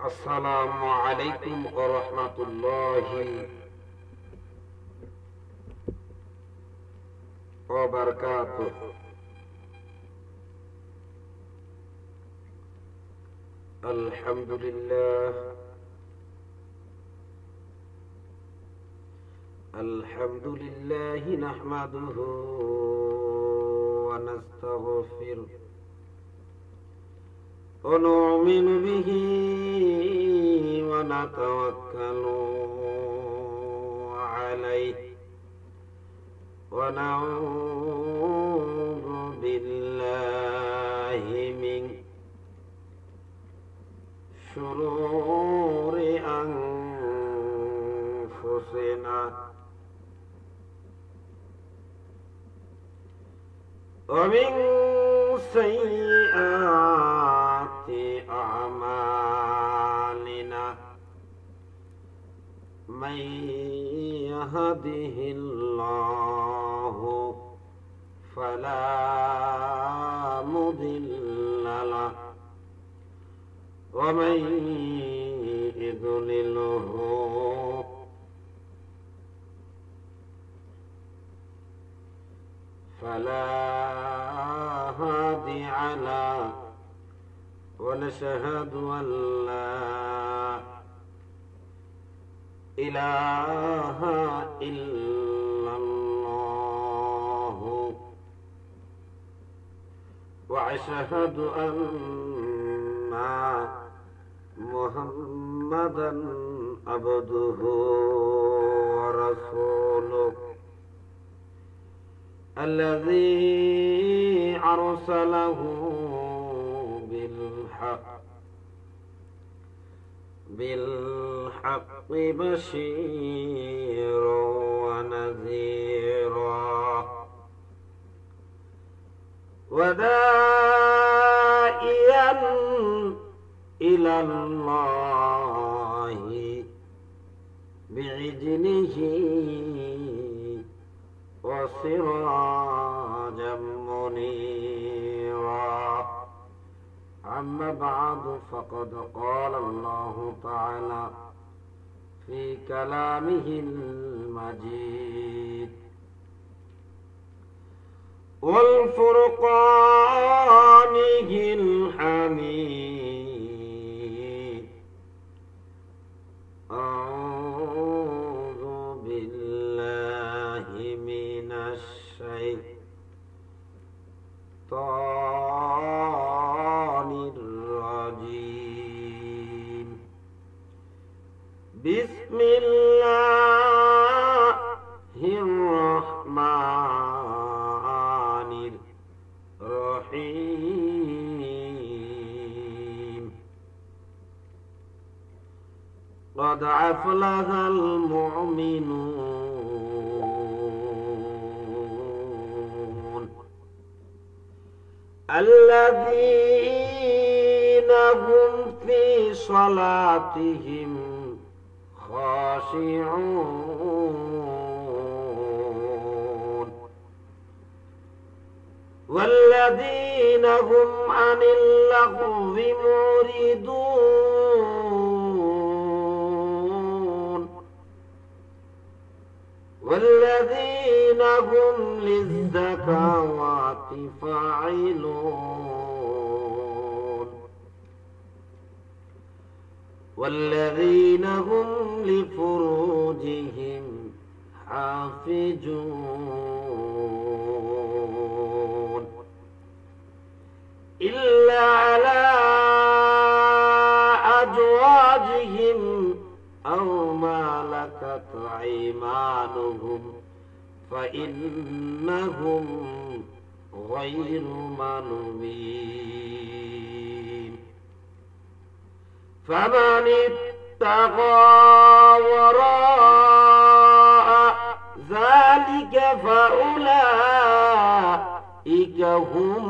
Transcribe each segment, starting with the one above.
আসসালামু আলাইকুম ওয়া রাহমাতুল্লাহি ওয়া বারাকাতুহু। আলহামদুলিল্লাহ নাহমাদুহু ওয়া নাস্তাগফিরুহু ওয়া নু'মিনু বিহি ওয়া নাতাওয়াক্কালু আলাইহি ওয়া নাউযু বিল্লাহি মিন শুরুরি আনফুসিনা ওয়া মিন সাইয়্যাতি আ'মালিনা মান ইয়াহদিহিল্লাহু ফালা মুদিল্লা লাহু ওয়া মান ইউদ্লিলহু فلا هادي له ونشهد أن لا إله إلا الله وأشهد أن محمدا عبده ورسوله الذي أرسله بالحق بشيرا ونذيرا وداعيا إلى الله بإذنه وسراجا منيرا. أما بعد فقد قال الله تعالى في كلامه المجيد والفرقانه الحميد أعوذ بالله من الشيطان الرجيم. بسم الله الرحمن الرحيم. قد أفلح المؤمنون الذين هم في صلاتهم خاشعون والذين هم عن اللغو معرضون والذين هم للزكوات فاعلون والذين هم لفروجهم حافظون إلا على أزواجهم أو ما ملكت أيمانهم فإنهم غير ملومين. فمن اتقى وراء ذلك فأولئك هم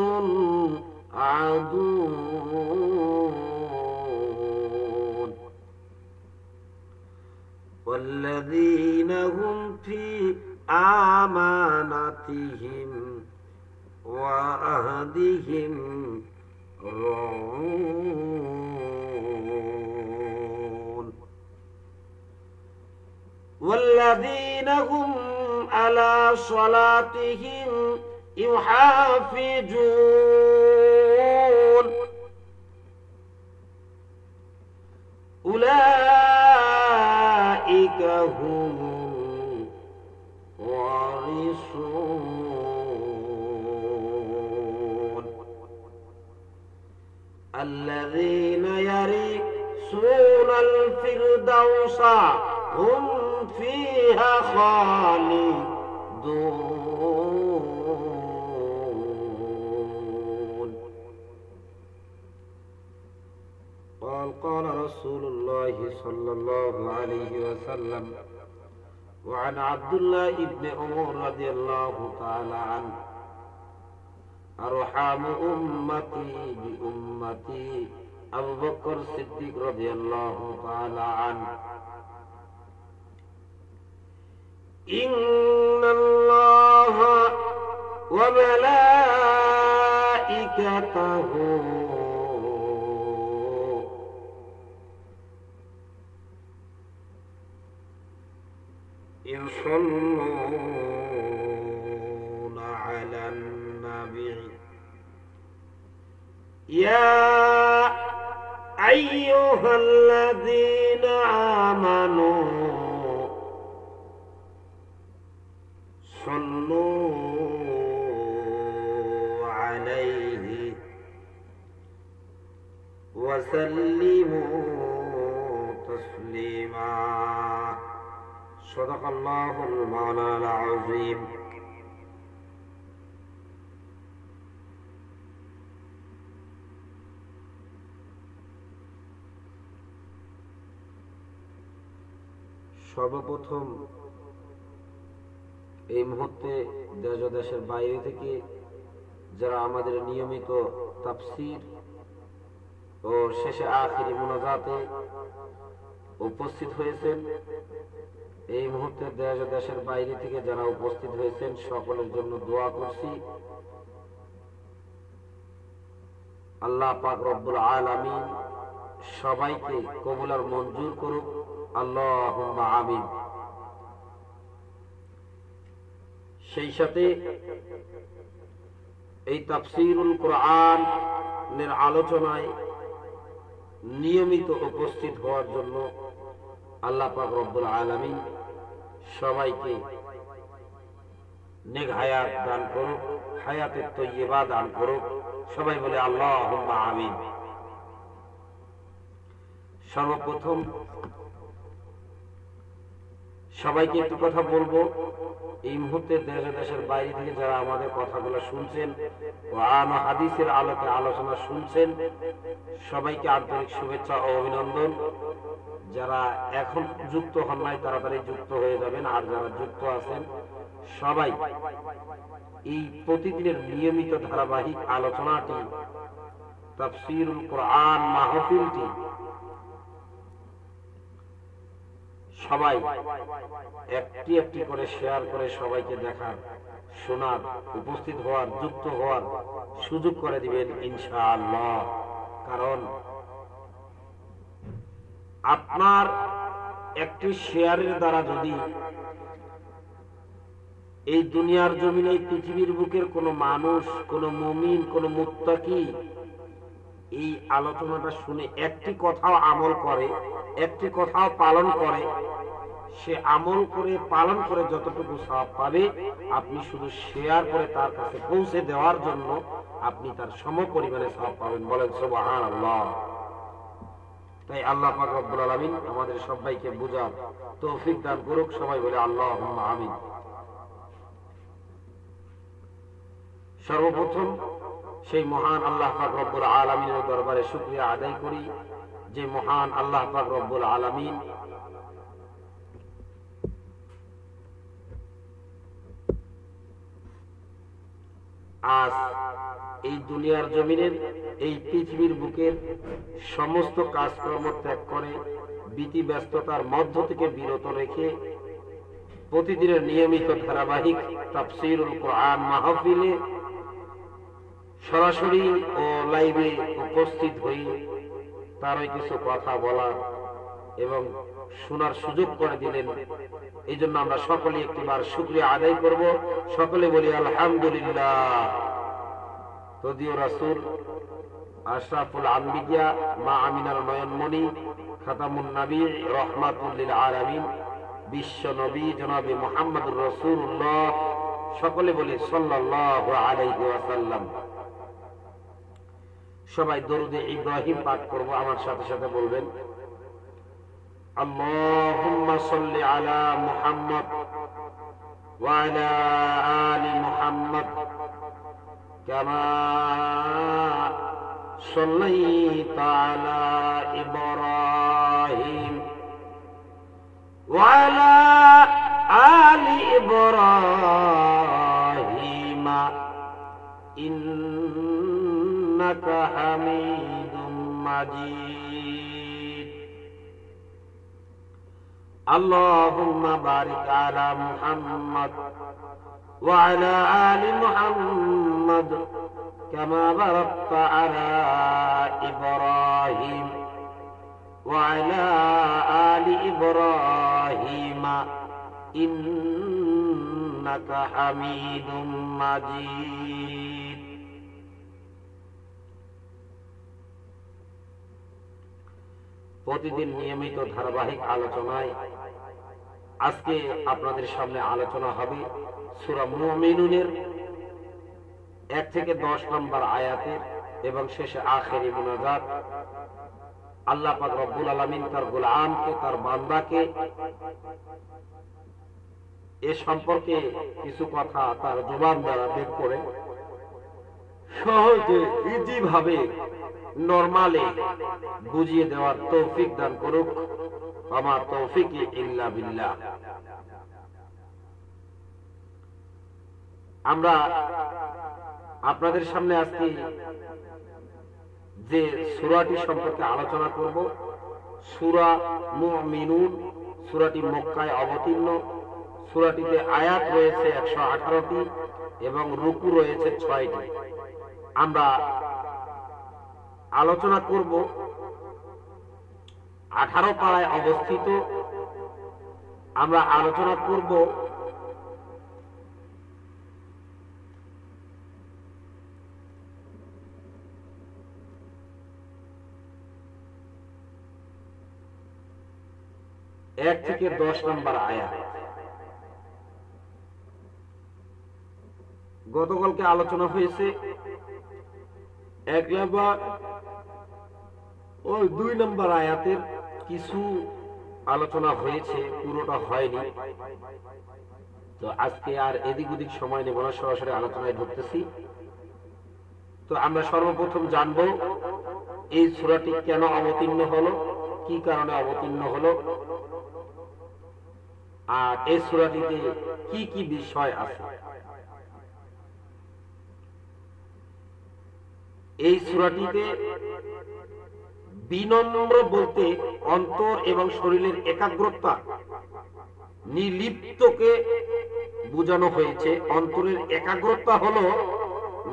العادون والذين هم في أمانتهم وعهدهم راعون. والذين هم على صلاتهم يحافظون أولئك هم الوارثون الذين يرثون الفردوس هم فيها خالدون. قال رسول الله صلى الله عليه وسلم وعن عبد الله بن عمر رضي الله تعالى عنه أرحم أمتي بأمتي أبو بكر الصديق رضي الله تعالى عنه إن الله وملائكته يصلون على النبي يا أيها الذين آمنوا صلوا عليه وسلموا تسليما. صدق الله المولى العظيم. সর্বপ্রথম এই মুহূর্তে দেশ ও দেশের বাইরে থেকে যারা আমাদের নিয়মিত তাফসীর ও শেষে আখিরি মুনাজাতে উপস্থিত হয়েছেন, এই মুহূর্তে দেশ ও দেশের বাইরে থেকে যারা উপস্থিত হয়েছেন সকলের জন্য দোয়া করছি। আল্লাহ পাক রব্বুল আলামিন সবাইকে কবুল আর মঞ্জুর করুক, আল্লাহুম্মা আমিন। সেই সাথে এই তাফসীরুল কোরআনের আলোচনায় নিয়মিত উপস্থিত হওয়ার জন্য আল্লাহ পাক রব্বুল আলামিন সবাইকে নেক হায়াত দান করুক, হায়াতে তৈয়্যিবা দান করুক। সবাই বলে আল্লাহুম্মা আমিন। সর্বপ্রথম সবাইকে একটু কথা বলবো, এই মুহূর্তে দেশ দেশের বাইরে থেকে যারা আমাদের কথাগুলো শুনছেন, কোরআন ও হাদিসের আলোকে আলোচনা শুনছেন, সবাইকে আন্তরিক শুভেচ্ছা ও অভিনন্দন। যারা এখন যুক্ত হন নাই তাড়াতাড়ি যুক্ত হয়ে যাবেন, আর যারা যুক্ত আছেন সবাই এই প্রতিদিনের নিয়মিত ধারাবাহিক আলোচনাটি, তাফসীরুল কোরআন মাহফিলটি সবাই একটি একটি করে শেয়ার করে সবাইকে দেখার, শোনার, উপস্থিত হওয়ার, যুক্ত হওয়ার সুযোগ করে দিবেন ইনশাআল্লাহ। কারণ আপনার একটি শেয়ারের দ্বারা যদি এই দুনিয়ার জমিনে, পৃথিবীর বুকের কোন মানুষ, কোন মুমিন, কোন মুত্তাকি এই আলোচনাটা শুনে একটি কথাও আমল করে, একটি কথাও পালন করে, সে আমল করে পালন করে যতটুকু সওয়াব পাবে, আপনি শুধু শেয়ার করে তার কাছে পৌঁছে দেওয়ার জন্য আপনি তার সমপরিমাণে সওয়াব পাবেন। বলেন সুবহানাল্লাহ। তাই আল্লাহ পাক রব্বুল আলামিন আমাদের সবাইকে বুঝার তৌফিক দান করুক। সবাই বলে আল্লাহুম্মা আমিন। সর্বপ্রথম সেই মহান আল্লাহ পাক রব্বুল আলামিনের দরবারে শুকরিয়া আদায় করি, যে মহান আল্লাহ পাক রব্বুল আলামিন আজ এই দুনিয়ার জমিনের, এই পৃথিবীর বুকের সমস্ত কাজকর্ম ত্যাগ করে বিধি ব্যস্ততার মধ্য থেকে বিরত রেখে প্রতিদিনের নিয়মিত ধারাবাহিক তাফসীরুল কোরআন মাহফিলে সরাসরি ও লাইভে উপস্থিত হই তারই কিছু কথা বলার এবং শোনার সুযোগ করে দিলেন। এই জন্য আমরা সকলে একটিবার শুকরিয়া আদায় করব। সকলে বলি আলহামদুলিল্লাহ। তদিও রাসূল আশরাফুল আম্বিয়া মা আমিনার নয়নমণি খাতামুন নবী রহমাতুল লিল আলামিন বিশ্ব নবী জনাবে মুহাম্মদুর রাসূলুল্লাহ, সকলে বলি সাল্লাল্লাহু আলাইহি ওয়াসাল্লাম। সবাই দরুদে ইব্রাহিম পাঠ করব, আমার সাথে সাথে বলবেন আল্লাহুম্মা সাল্লি আলা মুহাম্মদ ওয়া আলা আলি মুহাম্মদ কামা সাল্লাইতা আলা ইব্রাহিম ওয়া আলা আলি ইব্রাহিম ইন্নাকা হামিদুম মাজিদ। আল্লাহুম্মা বারিক আলা মুহাম্মদ ওয়া আলা আলি মুহাম্মদ কামা বারাকতা আলা ইব্রাহিম ওয়া আলা আলি ইব্রাহিম ইন্নাকা হামিদুম মাজিদ। প্রতিদিন নিয়মিত ধারাবাহিক আলোচনায় আজকে আপনাদের সামনে আলোচনা হবে সূরা মুমিনুনের 1 থেকে 10 নম্বর আয়াতের এবং শেষে আখেরি মুনাজাত। আল্লাহ পাক রব্বুল আলামিন তার গোলামকে, তার বান্দাকে এ সম্পর্কে কিছু কথা তার জবান দ্বারা বের করে সহজে ইজি ভাবে নরমালে বুঝিয়ে দেওয়ার তৌফিক দান করুক। আমার তৌফিক ইল্লা বিল্লাহ। আমরা আপনাদের সামনে আজকে যে সূরাটি সম্পর্কে আলোচনা করব, সূরা মুমিনুন। সূরাটি মক্কায় অবতীর্ণ। সূরাটিতে আয়াত রয়েছে 118টি এবং রুকু রয়েছে 6টি। আমরা আলোচনা করব 18 পারায় অবস্থিত। আমরা আলোচনা করব এক থেকে 10 নম্বর আয়াত। গতকালকে আলোচনা হয়েছে 1 নম্বর ও 2 নম্বর আয়াতের কিছু আলোচনা হয়েছে, পুরোটা হয়নি। তো আজকে আর এদিক ওদিক সময় নেব না, সরাসরি আলোচনায় ঢুকতেছি। তো আমরা সর্বপ্রথম জানব এই সূরাটি কেন অবতীর্ণ হলো, কি কারণে অবতীর্ণ হলো, আর এই সূরাটিতে কি কি বিষয় আছে। এই সূরাটিতে বিনম্র বলতে অন্তর এবং শরীরের একাগ্রতা নির্লিপ্তকে বোঝানো হয়েছে। অন্তরের একাগ্রতা হলো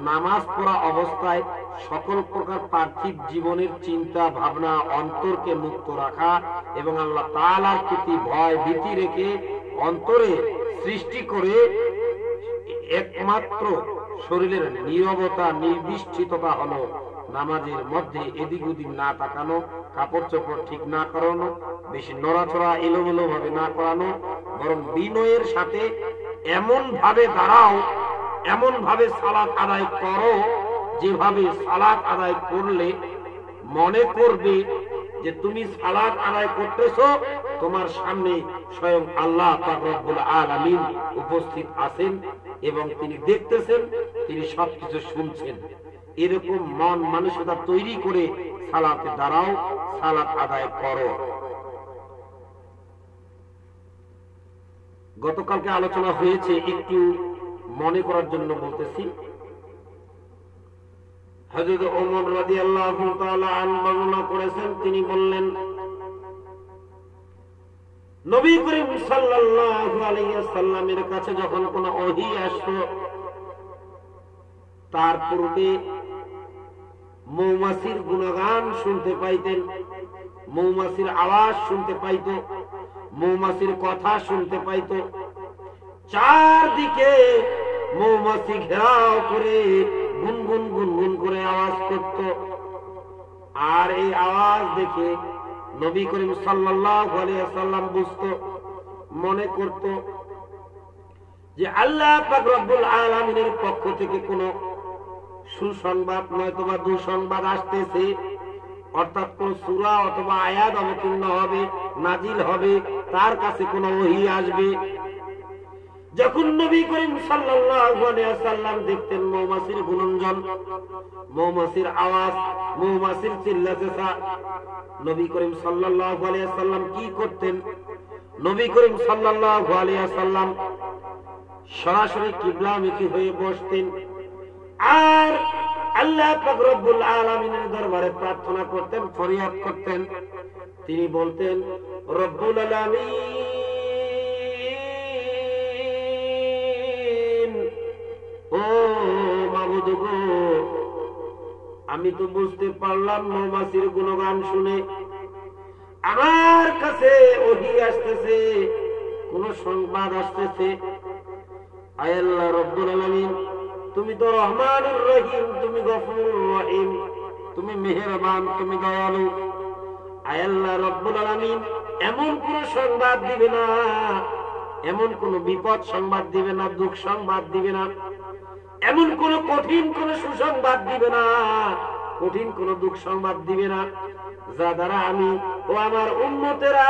নামাজ পড়া অবস্থায় সকল প্রকার পার্থিব জীবনের চিন্তা ভাবনা অন্তরকে মুক্ত রাখা এবং আল্লাহ তাআলার প্রতি ভয় ভীতি রেখে অন্তরে সৃষ্টি করে একমাত্র শরীরের নীরবতা নির্বিষ্ঠিততা হলো নামাজের মধ্যে এদিক ওদিক না তাকানো, কাপড় চোপড় ঠিক না করানো, বেশি নড়াচড়া এলোমেলো ভাবে না করানো, বরং বিনয়ের সাথে এমন ভাবে দাঁড়াও, এমন ভাবে সালাত আদায় করো যেভাবে সালাত আদায় করলে মনে করবে যে তুমি সালাত আদায় করতেছো, তোমার সামনে স্বয়ং আল্লাহ পাক রব্বুল আলামিন উপস্থিত আছেন এবং তিনি দেখতেছেন, তিনি সবকিছু শুনছেন। এরকম মন মানসিকতা তৈরি করে সালাতে দাঁড়াও, সালাত আদায় করো। গতকালকে আলোচনা হয়েছে, একটু মনে করার জন্য বলতেছি। হযরত ওমর রাদিয়াল্লাহু তাআলা আনহু বর্ণনা করেছেন, তিনি বললেন নবী করিম সাল্লাল্লাহু আলাইহি ওয়াসাল্লামের কাছে যখন কোনো ওহী আসতো, তার পূর্বে মৌমাছির গুণগান শুনতে পাইতেন। মৌমাছির আওয়াজ শুনতে পাইত, মৌমাছির কথা শুনতে পাইত। চারদিকে মৌমাছি ঘেরাও করে গুনগুন গুনগুন করে আওয়াজ করত। আর এই আওয়াজ দেখে নবী করিম সাল্লাল্লাহু আলাইহি ওয়াসাল্লাম বুঝতো, মনে করত যে আল্লাহ পাক রব্বুল আলামিনের পক্ষ থেকে কোনো সুসংবাদ নয়তোবা দুঃসংবাদ আসতেছে, অর্থাৎ কোন সূরা অথবা আয়াত অবতীর্ণ হবে, নাজিল হবে, তার কাছে কোনো ওহী আসবে। যখন নবী করিম সাল্লাল্লাহু আলাইহি ওয়াসাল্লাম দেখতেন মৌমাছির গুঞ্জন, মৌমাছির আওয়াজ, মৌমাছির চিল্লাচেঁচা, নবী করিম সাল্লাল্লাহু আলাইহি ওয়াসাল্লাম কি করতেন? নবী করিম সাল্লাল্লাহু আলাইহি ওয়াসাল্লাম সরাসরি কিবলামুখী হয়ে বসতেন আর আল্লাহ পাক রব্বুল আলামিনের দরবারে প্রার্থনা করতেন, ফরিয়াদ করতেন। তিনি বলতেন, রব্বুল আলামিন, ও মাবুদ গো, আমি তো বুঝতে পারলাম মৌমাছির গুণগান শুনে আমার কাছে ওহী আসতেছে, কোন সংবাদ আসতেছে। আয় আল্লাহ রব্বুল আলামিন, তুমি তো রহমানুর রহিম, তুমি গফুরুর রহিম, তুমি মেহেরবান, তুমি দয়ালু। আয় আল্লাহ রব্বুল আলামিন, এমন কোন সংবাদ দিবে না, এমন কোন বিপদ সংবাদ দিবে না, দুঃখ সংবাদ দিবে না, এমন কোন কঠিন কোন সুসংবাদ দিবে না, কঠিন কোন দুঃখ সংবাদ দিবে না, যা দ্বারা আমি ও আমার উম্মতেরা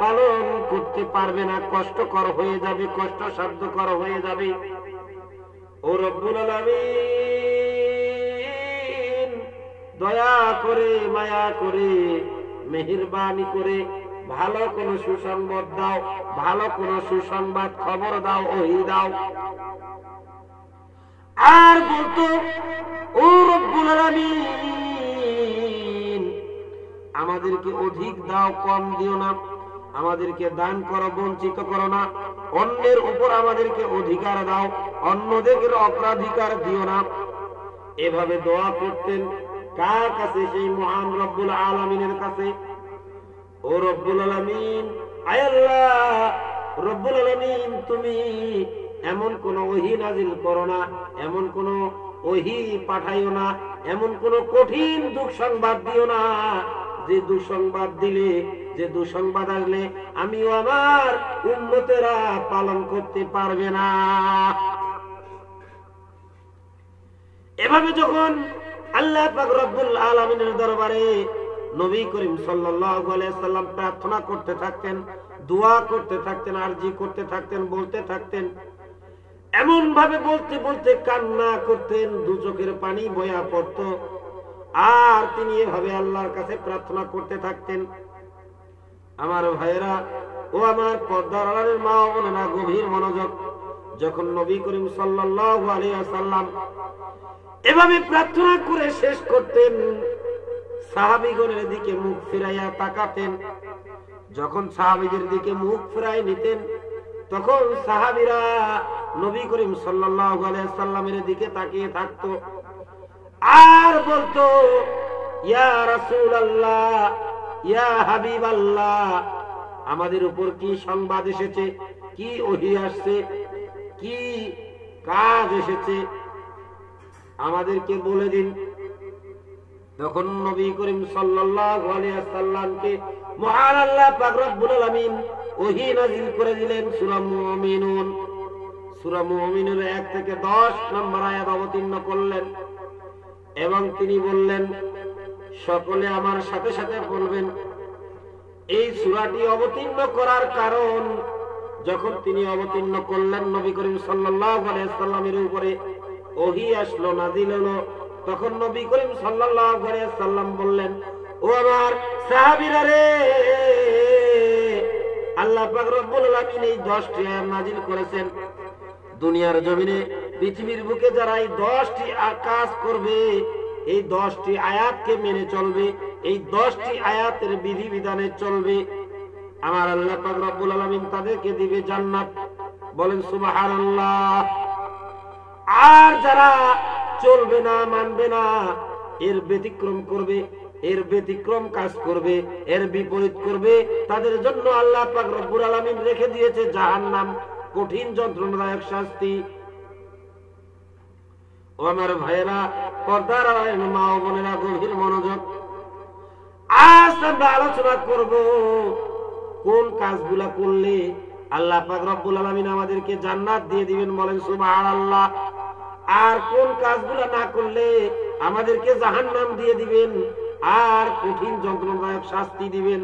পালন করতে পারবে না, কষ্টকর হয়ে যাবে, কষ্টসাধ্যকর হয়ে যাবে। ও রব্বুল আলামিন, দয়া করে, মায়া করে, মেহেরবানি করে ভালো কোন সুসংবাদ দাও, ভালো কোন সুসংবাদ খবর দাও, ওহী দাও। আর বলতো, ও রব্বুল আলামিন, আমাদেরকে অধিক দাও, কম দিও না, আমাদেরকে দান করো, বঞ্চিত করো না, অন্যের উপর আমাদেরকে অধিকার দাও, অন্যদের অগ্রাধিকার দিও না। এভাবে দোয়া করতেন। কার কাছে? সেই মহান রব্বুল আলামিনের কাছে। ও রব্বুল আলামিন, আয় আল্লাহ রব্বুল আলামিন, তুমি এমন কোন ওহী নাজিল করো না, এমন কোন ওহী পাঠাইও না, এমন কোন কঠিন দুঃসংবাদ দিও না, যে দুঃসংবাদ দিলে, যে দুঃসংবাদ আসলে আমিও আমার উম্মতেরা পালন করতে পারবে না। এভাবে যখন আল্লাহ পাক রব্বুল আলামিনের দরবারে নবী করিম সাল্লাল্লাহু আলাইহি ওয়াসাল্লাম প্রার্থনা করতে থাকতেন, দোয়া করতে থাকতেন, আরজি করতে থাকতেন, বলতে থাকতেন, এমন ভাবে বলতে বলতে কান্না করতেন, দু চোখের পানি বয়া পড়ত। আর তিনি এভাবে আল্লাহর কাছে প্রার্থনা করতে থাকতেন। আমার ভাইয়েরা ও আমার পর্দার আড়ালের মা ও বোনেরা, গভীর মনোযোগ। যখন নবী করিম সাল্লাল্লাহু আলাইহি ওয়াসাল্লাম এভাবে প্রার্থনা করে শেষ করতেন, সাহাবীগণের দিকে মুখ ফিরাইয়া তাকাতেন। যখন সাহাবীদের দিকে মুখ ফিরাই নিতেন, তখন সাহাবীরা নবী করিম সাল্লাল্লাহু আলাইহি ওয়াসাল্লামের দিকে তাকিয়ে থাকতো আর বলতো, ইয়া রাসূলুল্লাহ, ইয়া হাবিবাল্লাহ, আমাদের উপর কি সংবাদ এসেছে, কি ওহী আসছে, কি কাজ এসেছে, আমাদেরকে বলে দিন। তখন নবী করিম সাল্লাল্লাহু আলাইহি ওয়াসাল্লামকে মহান আল্লাহ পাক রব্বুল আলামিন ওহী নাযিল করে দিলেন সূরা মুমিনুন। সূরা মুমিনুর 1 থেকে 10 নম্বর আয়াত অবতীর্ণ করলেন এবং তিনি বললেন, সকলে আমার সাথে সাথে বলবেন। এই সূরাটি অবতীর্ণ করার কারণ, যখন তিনি অবতীর্ণ করলেন নবী করিম সাল্লাল্লাহু আলাইহি ওয়াসাল্লামের উপরে ওহী আসলো, নাযিল হলো, তখন নবী করিম সাল্লাল্লাহু আলাইহি ওয়াসাল্লাম বললেন, ও আমার সাহাবীরা রে, আল্লাহ পাক রব্বুল আলামিন এই 10টি আয়াত নাযিল করেছেন। দুনিয়ার জমিনে, পৃথিবীর বুকে যারা এই 10টি কাজ করবে, এই 10টি আয়াতকে মেনে চলবে, এই 10টি আয়াতের বিধিবিধানে চলবে, আমার আল্লাহ পাক রব্বুল আলামিন তাদেরকে দিবে জান্নাত। বলেন সুবহানাল্লাহ। আর যারা চলবে না, মানবে না, এর ব্যতিক্রম করবে, এর ব্যতিক্রম কাজ করবে, এর বিপরীত করবে, তাদের জন্য আল্লাহ পাক রব্বুল আলামিন রেখে দিয়েছে জাহান্নাম, কঠিন যন্ত্রণাদায়ক শাস্তি। ও আমার ভাইয়েরা, পর্দার মা ও বোনেরা, গভীর মনোযোগ। আজ আমরা আলোচনা করব কোন কাজগুলা করলে আল্লাহ পাক রব্বুল আলামিন আমাদেরকে জান্নাত দিয়ে দিবেন, বলেন সুবহানাল্লাহ। আর কোন কাজগুলা না করলে আমাদেরকে জাহান্নাম দিয়ে দিবেন আর কঠিন যন্ত্রণাদায়ক শাস্তি দিবেন।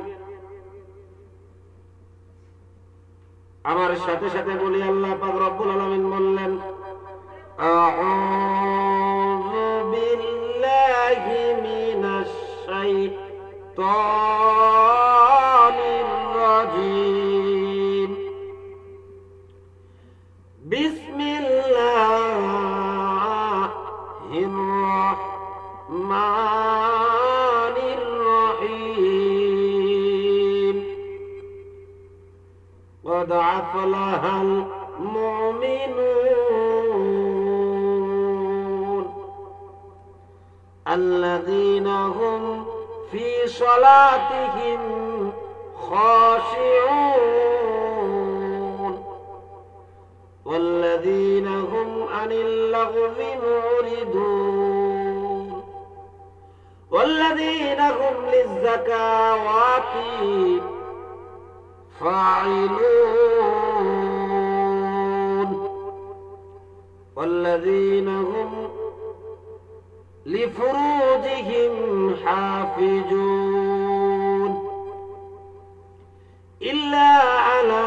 আমার সাথে সাথে বলি, আল্লাহ পাক রব্বুল আলামিন বললেন, আউযু বিল্লাহি মিনাশ শাইতানির রাজীম, বিসমিল্লাহির রাহমানির রহিম, قد أفلح المؤمنون الذين هم في صلاتهم خاشعون والذين هم عن اللغو معرضون والذين هم للزكوات فاعلون والذين هم لفروجهم حافظون إلا على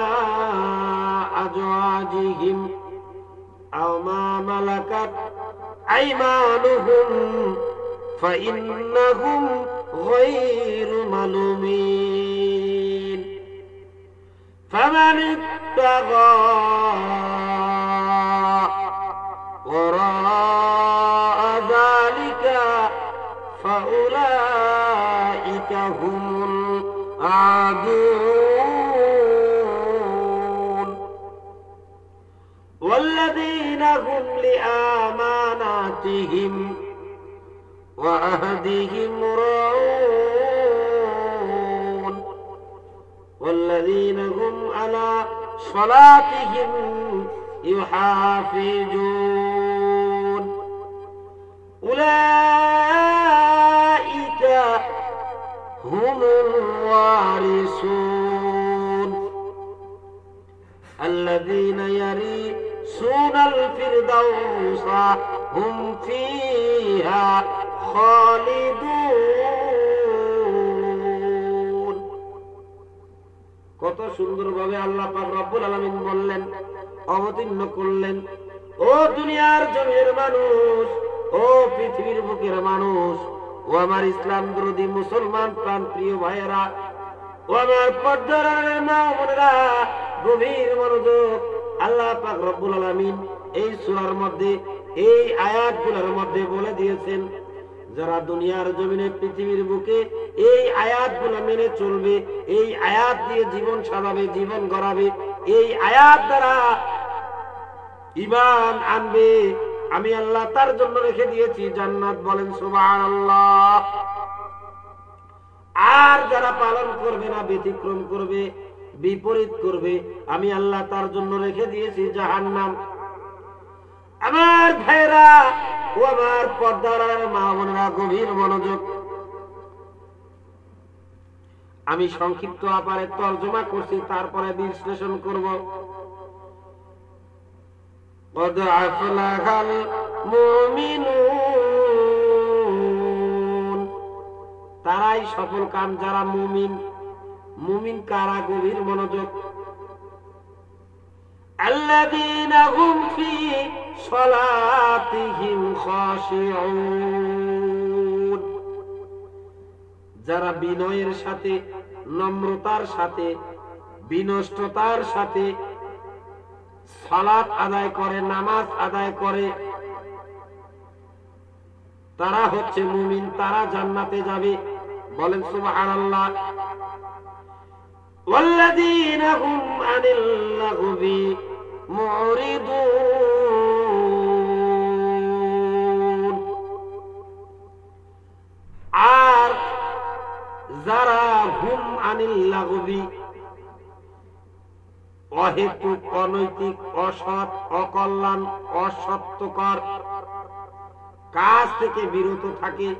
أزواجهم أو ما ملكت أيمانهم فإنهم غير ملومين فمن ابتغى وراء ذلك فأولئك هم العادون والذين هم لأماناتهم وعهدهم راعون والذين هم على صلاتهم يحافظون أولئك هم الوارثون الذين يرثون الفردوس هم فيها خالدون। কত সুন্দরভাবে আল্লাহ পাক রব্বুল আলামিন বললেন, অবতীর্ণ করলেন, ও দুনিয়ার জমির মানুষ, ও পৃথিবীর বুকের মানুষ, ও আমার ইসলাম বিরোধী মুসলমান প্রাণ প্রিয় ভাইয়েরা, ও আমার পর্দার মা ও বোনেরা, গভীর মনোযোগ। আল্লাহ পাক রব্বুল আলামিন এই সূরার মধ্যে, এই আয়াতগুলোর মধ্যে বলে দিয়েছেন, যারা দুনিয়ার জমিনে পৃথিবীর বুকে এই আয়াতগুলো মেনে চলবে, এই আয়াত দিয়ে জীবন সাজাবে, জীবন গড়াবে, এই আয়াত দ্বারা ঈমান আনবে, আমি আল্লাহ তার জন্য রেখে দিয়েছি জান্নাত, বলেন সুবহানাল্লাহ। আর যারা পালন করবে না, ব্যতিক্রম করবে, বিপরীত করবে, আমি আল্লাহ তার জন্য রেখে দিয়েছি জাহান্নাম। আমার ভাইরা ও আমার পর্দার মা বোনেরা, গভীর মনোযোগ। আমি সংক্ষিপ্ত আকারে তরজমা করছি, তারপরে বিশ্লেষণ করব। قد أفلح المؤمنون, তারাই সফল কাম যারা মুমিন। মুমিন কারা? গভীর মনোযোগ। الذين هم في صلاتهم خاشعون, যারা বিনয়ের সাথে, নম্রতার সাথে, বিনষ্টতার সাথে সালাত আদায় করে, নামাজ আদায় করে, তারা হচ্ছে মুমিন, তারা জান্নাতে যাবে, বলেন সুবহানাল্লাহ। ওয়াল্লাযীনা হুম আনিল লাগবি মুরিদুন, আর আনিল লাগবি, অহেতুক, অনৈতিক, অসৎ, অকল্যাণ, অসত্যকর কাজ থেকে বিরত থাকে,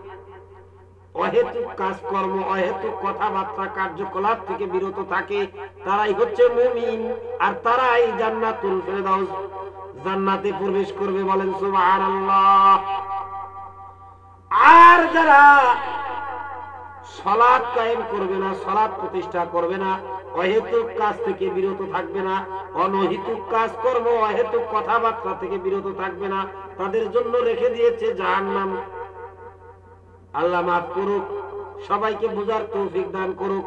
অহেতুক কাজকর্ম, অহেতুক কথাবার্তা, কার্যকলাপ থেকে বিরত থাকে, তারাই হচ্ছে মুমিন। আর তারাই জান্নাতুল ফেরদাউস, জান্নাতে প্রবেশ করবে। বলেন সুবহানাল্লাহ। আর যারা সালাত কায়েম করবে না, সালাত প্রতিষ্ঠা করবে না, অহেতুক কাজ থেকে বিরত থাকবে না, অনহিতুক কাজ কর্ম, অহেতুক কথাবার্তা থেকে বিরত থাকবে না, তাদের জন্য রেখে দিয়েছে জাহান্নাম। আল্লাহ মাফ করুক, সবাইকে বুঝার তৌফিক দান করুক।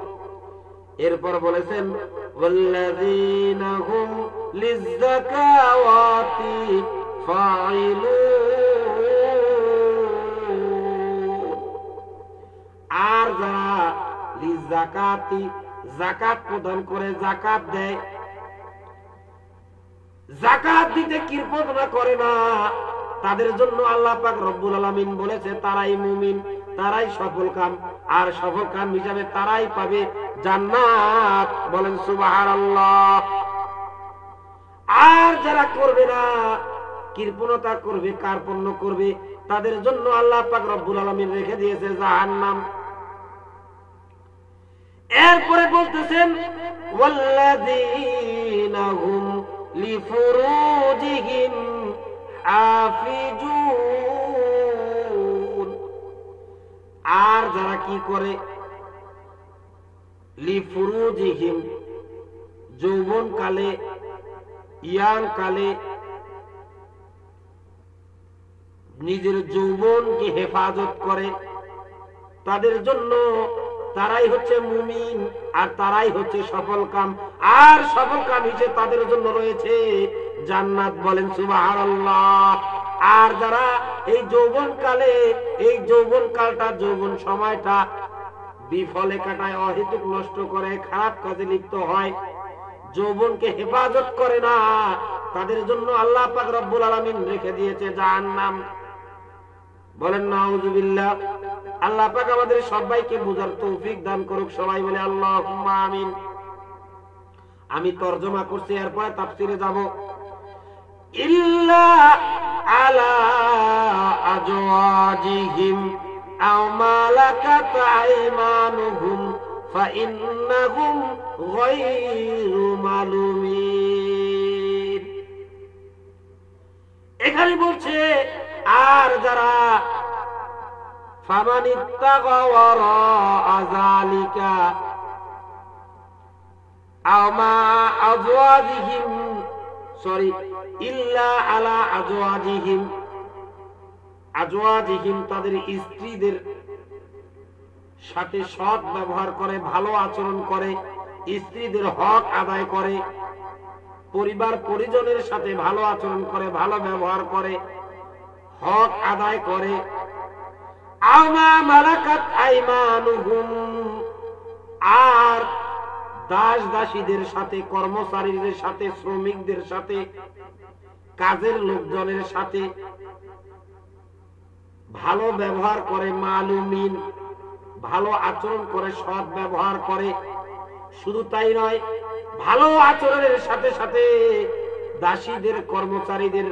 এরপর বলেছেন ওয়াল্লাযীনা হুম লিয-যাকাওয়াতি ফাঈলুন। আর যারা লিয-যাকাতি, যাকাত প্রদান করে, যাকাত দেয়, যাকাত দিতে কৃপণতা করে না, তাদের জন্য আল্লাহ পাক রব্বুল আলামিন বলেছে তারাই মুমিন, তারাই সফলকাম। আর সফলকাম হিসাবে তারাই পাবে জান্নাত। বলেন সুবহানাল্লাহ। আর যারা করবে না, কৃপণতা করবে, কার্পণ্য করবে, তাদের জন্য আল্লাহ পাক রব্বুল আলামিন রেখে দিয়েছে জাহান্নাম। এরপরে বলতেছেন ওয়াল্লাযীনা হুম লিফুরুজিহিম হাফিজুন। আর যারা কি করে, লিফুরুজিহিম, যৌবন কালে, ইয়াং কালে নিজের যৌবনকে হেফাজত করে, তাদের জন্য তারাই হচ্ছে মুমিন, আর তারাই হচ্ছে সফলকাম। আর সফলকাম হিসেবে তাদের জন্য রয়েছে জান্নাত। বলেন সুবহানাল্লাহ। আর যারা এই যৌবন কালে, এই যৌবন কালটা, যৌবন সময়টা বিফলে কাটায়, অহেতুক নষ্ট করে, খারাপ কাজে লিপ্ত হয়, যৌবনকে হেফাজত করে না, তাদের জন্য আল্লাহ পাক রব্বুল আলামিন রেখে দিয়েছে জাহান্নাম। বলেন নাউযুবিল্লাহ। আল্লাহ পাক আমাদের সবাইকে বুঝার তৌফিক দান করুক। সবাই বলে আল্লাহুম্মা আমিন। আমি তরজমা করছি, এরপরে তাফসিরে যাব। ইল্লা আলা আজওয়াজিহিম আও মালাকাত আইমানুহুম ফাইন্নাহুম গায়রু মালুমিন। এখানে বলছে আর যারা ফামানিত্তাগা ওয়ারাআ যালিকা আও মা আজওয়াজিহিম, ইল্লা আলা আজওয়াজিহিম, আজওয়াজিহিম তাদের স্ত্রীদের সাথে সৎ ব্যবহার করে, ভালো আচরণ করে, স্ত্রীদের হক আদায় করে, পরিবার পরিজনের সাথে ভালো আচরণ করে, ভালো ব্যবহার করে, হক আদায় করে। আমা মালাকাত আইমানুহুম, আর দাস দাসীদের সাথে, কর্মচারীদের সাথে, শ্রমিকদের সাথে, কাজের লোকজনের সাথে ভালো ব্যবহার করে, মালুমিন, ভালো আচরণ করে, সৎ ব্যবহার করে। শুধু তাই নয়, ভালো আচরণের সাথে সাথে দাসীদের, কর্মচারীদের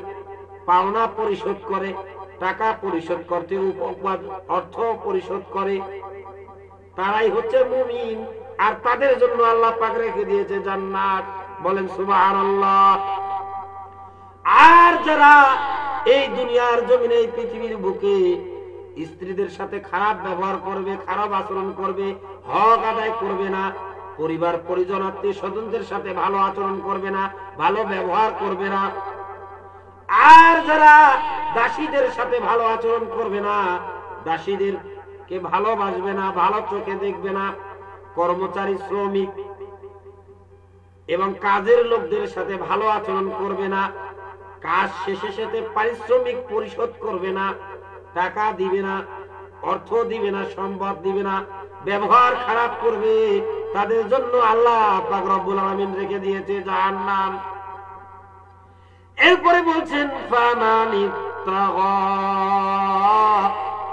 পাওনা পরিশোধ করে, টাকা পরিশোধ করতে, অর্থ পরিশোধ করে, তারাই হচ্ছে মুমিন। আর তাদের জন্য আল্লাহ পাক রেখে দিয়েছে জান্নাত। বলেন সুবহানাল্লাহ। আর যারা এই দুনিয়ার জমিনে, এই পৃথিবীর বুকে স্ত্রীদের সাথে খারাপ ব্যবহার করবে, খারাপ আচরণ করবে, হক আদায় করবে না, পরিবার পরিজন আত্মীয় স্বজনদের সাথে ভালো আচরণ করবে না, ভালো ব্যবহার করবে না, আর যারা দাসীদের সাথে ভালো আচরণ করবে না, দাসীদেরকে ভালোবাসবে না, ভালো চোখে দেখবে না, কর্মচারী, শ্রমিক এবং কাজের লোকদের সাথে ভালো আচরণ করবে না, কাজ শেষে সাথে পারিশ্রমিক পরিশোধ করবে না, টাকা দিবে না, অর্থ দিবে না, সম্পদ দিবে না, ব্যবহার খারাপ করবে, তাদের জন্য আল্লাহ পাক রব্বুল আলামিন রেখে দিয়েছে জাহান্নাম। এরপরে বলছেন ফামানিত্তাগা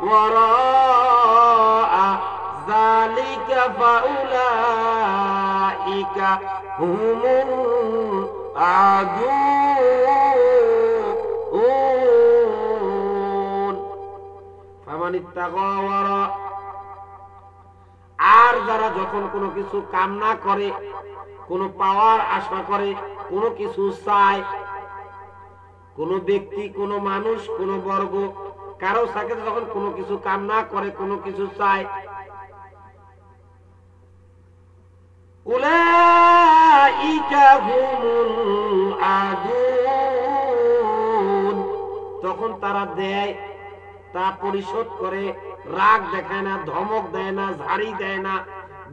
ওয়ারাআ যালিকা ফাউলাইকা হুমুল আদুউন ফামানিত্তাকা ওয়ারা। আর যারা যখন কোনো কিছু কামনা করে, কোনো পাওয়ার আশা করে, কোনো কিছু চায়, কোনো ব্যক্তি, কোনো মানুষ, কোনো বর্গ কারো সাথে যখন কোনো কিছু কামনা করে, কোনো কিছু চায়, উলাইকা হুমুল আদুন, তখন তারা দেয়, তা পরিশোধ করে, রাগ দেখায় না, ধমক দেয় না, ঝাড়ি দেয় না,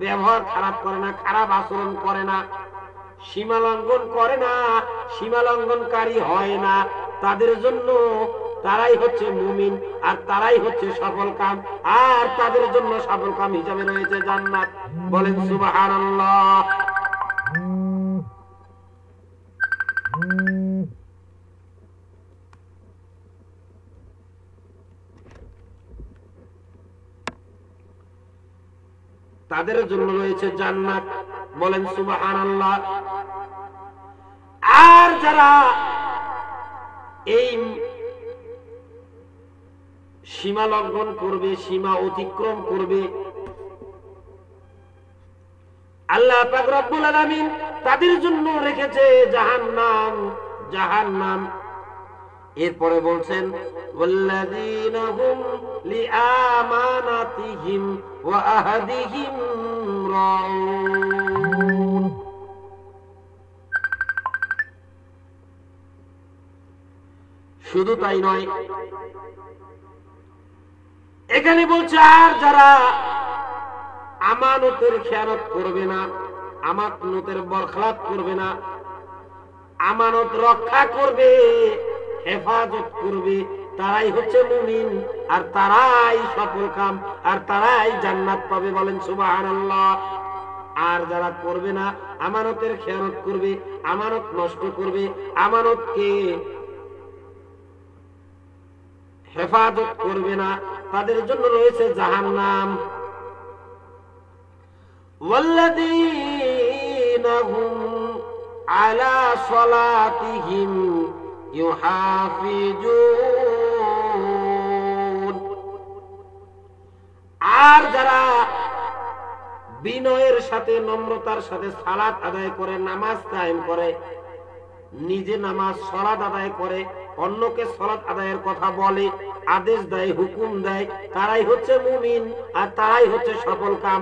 ব্যবহার খারাপ করে না, খারাপ আচরণ করে না, সীমা লঙ্ঘন করে না, সীমা লঙ্ঘনকারী হয় না। তাদের জন্য তারাই হচ্ছে মুমিন, আর তারাই হচ্ছে সফল কাম, আর তাদের জন্য সফল কাম হিসাবে রয়েছে জান্নাত। বলেন সুবহানাল্লাহ। তাদের জন্য রয়েছে জান্নাত। বলেন সুবহানাল্লাহ। আর যারা এই সীমা লঙ্ঘন করবে, সীমা অতিক্রম করবে, আল্লাহ পাক রব্বুল আলামিন তাদের জন্য রেখেছে জাহান্নাম, জাহান্নাম। এরপরে বলছেন ওয়াল্লাযীনা হুম লিআমানাতিহিম ওয়া আহদিহিম রাউন। শুধু তাই নয়, এখানে বলছে আর যারা আমানতের খেয়ানত করবে না, আমানতের বরখলাপ করবে না, আমানত রক্ষা করবে, হেফাজত করবে, তারাই হচ্ছে মুমিন, আর তারাই সফল কাম, আর তারাই জান্নাত পাবে। বলেন সুবহানাল্লাহ। আর যারা করবে না, আমানতের খেয়ানত করবে, আমানত নষ্ট করবে, আমানতকে হেফাজত করবে না, তাদের জন্য রয়েছে জাহান্নাম। ওয়াল্লাযীনা হুম আলা সালাতিহিম ইউহাফিজুন। আর যারা বিনয়ের সাথে, নম্রতার সাথে সালাত আদায় করে, নামাজ কায়েম করে, নিজে নামাজ সালাত আদায় করে, অন্যকে সালাত আদায়ের কথা বলে, আদেশ দেয়, হুকুম দেয়, তারাই হচ্ছে মুমিন, আর তারাই হচ্ছে সফল কাম,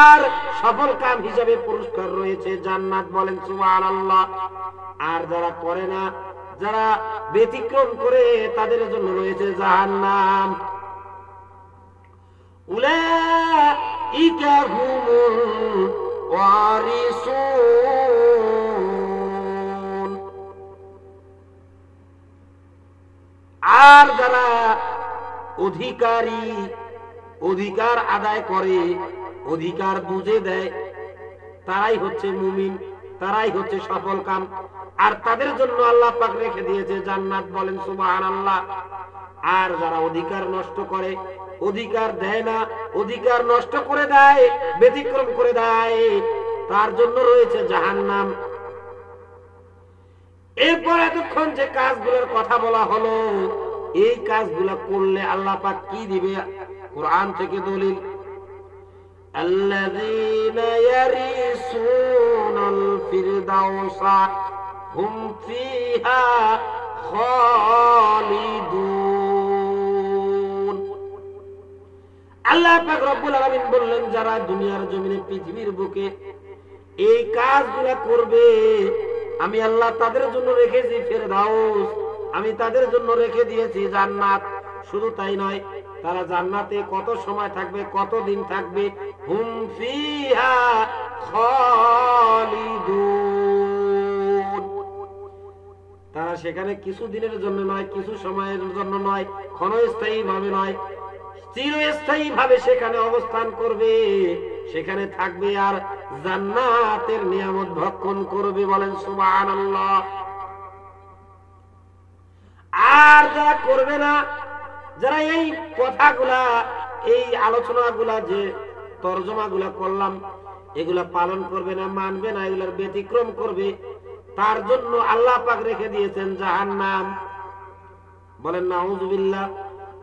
আর সফল কাম হিসাবে পুরস্কার রয়েছে জান্নাত। বলেন সুবহানাল্লাহ। আর যারা করে না, যারা ব্যতিক্রম করে, তাদের জন্য রয়েছে জাহান্নাম। উলাইকা হুমুল ওয়ারিসুন। আর যারা অধিকারী, অধিকার আদায় করে, অধিকার বুঝে দেয়, তারাই হচ্ছে মুমিন, তারাই হচ্ছে সফল কাম, আর তাদের জন্য আল্লাহ পাক রেখে দিয়েছে জান্নাত। বলেন সুবহানাল্লাহ। আর যারা অধিকার নষ্ট করে, অধিকার দেয় না, অধিকার নষ্ট করে দেয়, ব্যতিক্রম করে দেয়, তার জন্য রয়েছে জাহান্নাম। এরপর এতক্ষণ যে কাজগুলোর কথা বলা হলো, এই কাজগুলো করলে আল্লাহ পাক কি দিবে? কোরআন থেকে দলিল, আল্লাযীনা ইয়ারিসুনাল ফিরদাউসা হুম ফিহা খালিদুন। আল্লাহ পাক রব্বুল আলামিন বললেন, যারা দুনিয়ার জমিনে, পৃথিবীর বুকে এই কাজগুলো করবে, আমি আল্লাহ তাদের জন্য রেখেছি ফেরদাউস, আমি তাদের জন্য রেখে দিয়েছি জান্নাত। শুধু তাই নয়, তারা জান্নাতে কত সময় থাকবে, কত দিন থাকবে? হুম ফিহা খালিদুন। তারা সেখানে কিছু দিনের জন্য নয়, কিছু সময়ের জন্য নয়, ক্ষণস্থায়ী ভাবে নয়, চিরস্থায়ী ভাবে সেখানে অবস্থান করবে, সেখানে থাকবে, আর জান্নাতের নিয়ামত ভক্ষণ করবে। বলেন সুবহানাল্লাহ। আর যারা করবে না, যারা এই কথাগুলা, এই আলোচনাগুলা যে তরজমাগুলা করলাম, এগুলা পালন করবে না, মানবে না, এগুলার ব্যতিক্রম করবে, তার জন্য আল্লাহ পাক রেখে দিয়েছেন জাহান্নাম। বলেন নাউযুবিল্লাহ।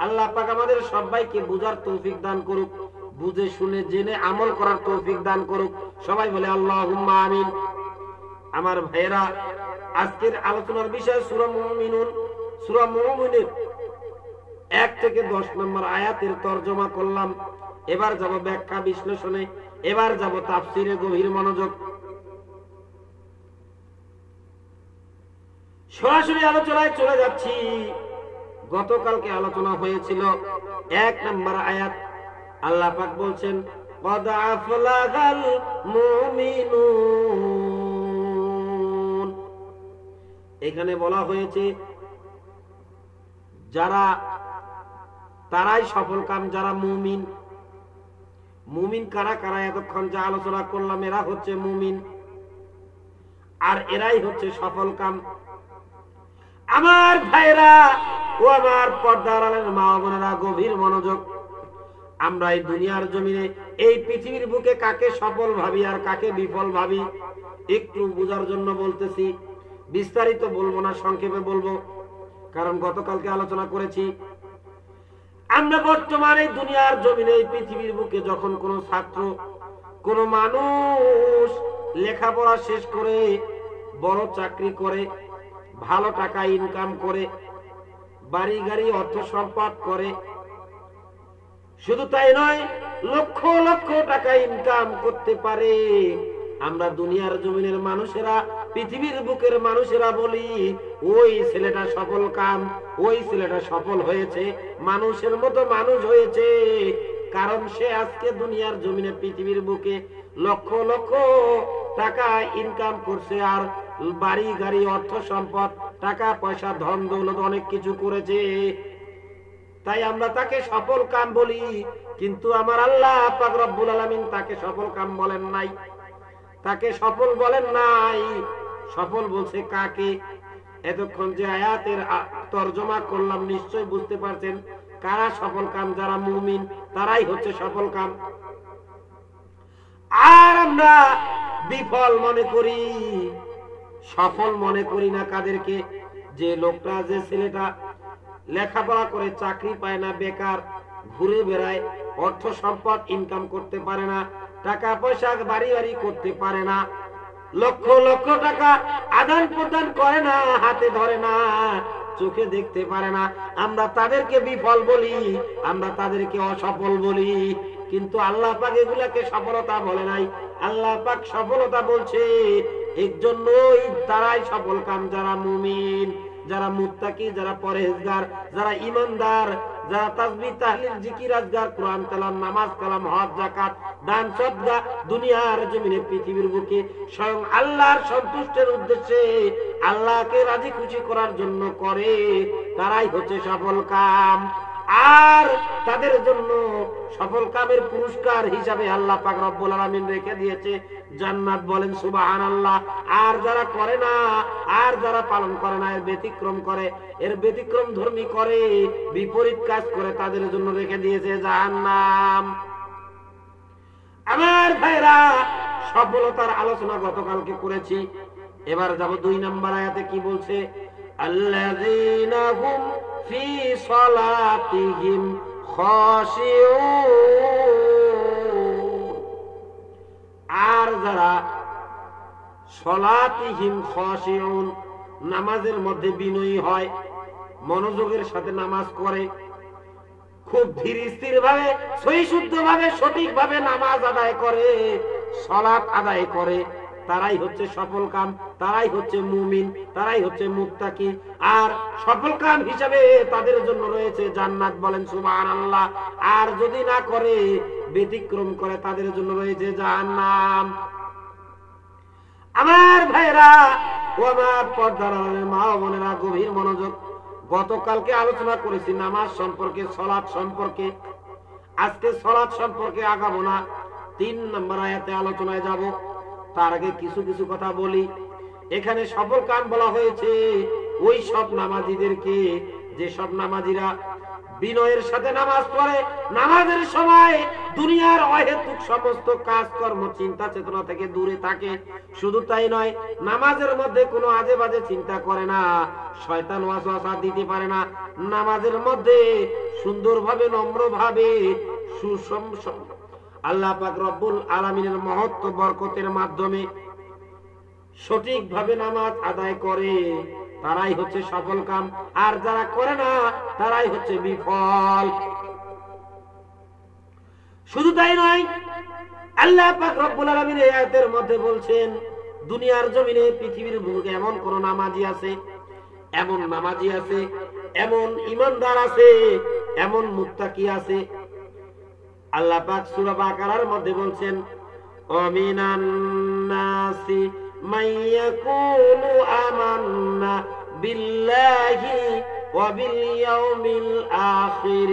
আল্লাহ পাক আমাদের সবাইকে বুঝার তৌফিক দান করুক, বুঝে শুনে জেনে আমল করার তৌফিক দান করুক। সবাই বলে আল্লাহুম্মা আমিন। আমার ভাইয়েরা, আজকের আলোচনার বিষয় সূরা মুমিনুন। সূরা মুমিনের 1 থেকে 10 নম্বর আয়াতের তরজমা করলাম। এবার যাব ব্যাখ্যা বিশ্লেষণে, এবার যাব তাফসিরে গভীর মনোযোগ। সরাসরি আলোচনায় চলে যাচ্ছি। গতকালকে আলোচনা হয়েছিল 1 নম্বর আয়াত। আল্লাহ পাক বলছেন কদ আফলাহাল মুমিনুন। এখানে বলা হয়েছে যারা, তারাই সফল কাম, যারা মুমিন। মুমিন কারা কারা? এতক্ষণ যা আলোচনা করলাম এরা হচ্ছে মুমিন, আর এরাই হচ্ছে সফল কাম। আমার ভাইরা ও আমার পর্দার আড়ালের মা বোনেরা, গভীর মনোযোগ। আমরা এই দুনিয়ার জমিনে, এই পৃথিবীর বুকে কাকে সফল ভাবি আর কাকে বিফল ভাবি একটু বোঝার জন্য বলতেছি। বিস্তারিত বলবো না, সংক্ষেপে বলবো, কারণ গতকালকে আলোচনা করেছি। আমরা বর্তমানে দুনিয়ার জমিনে, এই পৃথিবীর বুকে যখন কোনো ছাত্র, কোনো মানুষ লেখাপড়া শেষ করে বড় চাকরি করে, ভালো টাকা ইনকাম করে, বাড়ি গাড়ি অর্থ সম্পদ করে, শুধু তাই নয়, লক্ষ লক্ষ টাকা ইনকাম করতে পারে, আমরা দুনিয়ার জমিনের মানুষেরা, পৃথিবীর বুকের মানুষেরা বলি ওই ছেলেটা সফল কাম, ওই ছেলেটা সফল হয়েছে, মানুষের মতো মানুষ হয়েছে। কারণ সে আজকে দুনিয়ার জমিনে, পৃথিবীর বুকে লক্ষ লক্ষ টাকা ইনকাম করছে, আর বাড়ি গাড়ি অর্থ সম্পদ, টাকা পয়সা, ধন দৌলত অনেক কিছু করেছে। তাই আমরা তাকে সফল কাম বলি। কিন্তু আমার আল্লাহ পাক রব্বুল আলামিন তাকে সফল কাম বলেন নাই, তাকে সফল বলেন নাই। সফল বলছে কাকে? এতক্ষণ যে আয়াতের তরজমা করলাম, নিশ্চয় বুঝতে পারছেন কারা সফল কাম। যারা মুমিন তারাই হচ্ছে সফল কাম। আর আমরা বিফল মনে করি, সফল মনে করি না কাদেরকে? যে লোকটা, যে ছেলেটা লেখাপড়া করে চাকরি পায় না, বেকার ঘুরে বেড়ায়, অর্থ সম্পদ ইনকাম করতে পারে না, টাকা পয়সা বাড়ি বাড়ি করতে পারে না, লক্ষ লক্ষ টাকা আদান প্রদান করে না, হাতে ধরে না, চোখে দেখতে পারে না, আমরা তাদেরকে বিফল বলি, আমরা তাদেরকে অসফল বলি। কিন্তু আল্লাহ পাক এগুলাকে সফলতা বলে নাই। আল্লাহ পাক সফলতা বলছে এর জন্যই তারাই সফল কাম, যারা মুমিন, যারা মুত্তাকি, যারা পরহেজগার, যারা ঈমানদার, যারা তাসবিহ তাহলিল জিকির আজকার, কোরআন কালাম, নামাজ কালাম, হজ যাকাত, দান সদকা দুনিয়ার জমিনে, পৃথিবীর বুকে স্বয়ং আল্লাহর সন্তুষ্টের উদ্দেশ্যে, আল্লাহকে রাজি খুশি করার জন্য করে, তারাই হচ্ছে সফল কাম। আর তাদের জন্য সফল কামের পুরস্কার হিসাবে আল্লাহ পাক রব্বুল আলামিন রেখে দিয়েছে জান্নাত। বলেন সুবহানাল্লাহ। আর যারা করে না, আর যারা পালন করে না, এর ব্যতিক্রম করে, এর ব্যতিক্রম ধর্মী করে, বিপরীত কাজ করে, তাদের জন্য রেখে দিয়েছে জাহান্নাম। আমার ভাইরা, সফলতার আলোচনা গতকালকে করেছি। এবার যাব 2 নম্বর আয়াতে। কি বলছে? আল্লাযীনা হুম ফি সালাতিহিম খাশিউন। আর যারা সালাতিহিম খাশিউন, নামাজের মধ্যে বিনয়ী হয়, মনোযোগের সাথে নামাজ করে, খুব ধীর স্থির ভাবে, সহি শুদ্ধ ভাবে, সঠিক ভাবে নামাজ আদায় করে, সালাত আদায় করে, তারাই হচ্ছে সফল কাম, তারাই হচ্ছে মুমিন, তারাই হচ্ছে মুত্তাকি। আর সফল কাম হিসাবে তাদের জন্য রয়েছে জান্নাত। বলেন সুবহানাল্লাহ। আর যদি না করে, ব্যতিক্রম করে, তাদের জন্য রয়েছে জাহান্নাম। আমার ভাইরা ও আমার পর্দার আড়ালের মা বোনেরা, গভীর মনোযোগ। গতকালকে আলোচনা করেছি নামাজ সম্পর্কে, সালাত সম্পর্কে। আজকে সালাত সম্পর্কে আগাবো না, 3 নম্বর আয়াতে আলোচনায় যাব। তার আগে কিছু কিছু কথা বলি। এখানে সফল কাম বলা হয়েছে ওই সব নামাজীদেরকে, যে সব নামাজীরা বিনয়ের সাথে নামাজ পড়ে, নামাজের সময় দুনিয়ার অহেতুক সমস্ত কাজকর্ম চিন্তা চেতনা থেকে দূরে থাকে। শুধু তাই নয়, নামাজের মধ্যে কোনো আজে বাজে চিন্তা করে না, শয়তান ওয়াসওয়াসা দিতে পারে না। নামাজের মধ্যে সুন্দরভাবে নম্রভাবে আল্লাহ পাক রব্বুল আলামিনের মহত্ব বরকতের মাধ্যমে সঠিকভাবে নামাজ আদায় করে, তারাই হচ্ছে সফল কাম। আর যারা করে না তারাই হচ্ছে বিফল। শুধু তাই নয়, আল্লাহ পাক রব্বুল আলামিন এই আয়াতের মধ্যে বলছেন, দুনিয়ার জমিনে পৃথিবীর বুকে এমন কোন নামাজি আছে, এমন নামাজি আছে, এমন ঈমানদার আছে, এমন মুত্তাকি আছে। আল্লাহ পাক সূরা বাকারার মধ্যে বলছেন, ওয়ামিনান নাসি মাইয়াকুলু আমান্না বিল্লাহি ওয়া বিল ইয়াউমিল আখির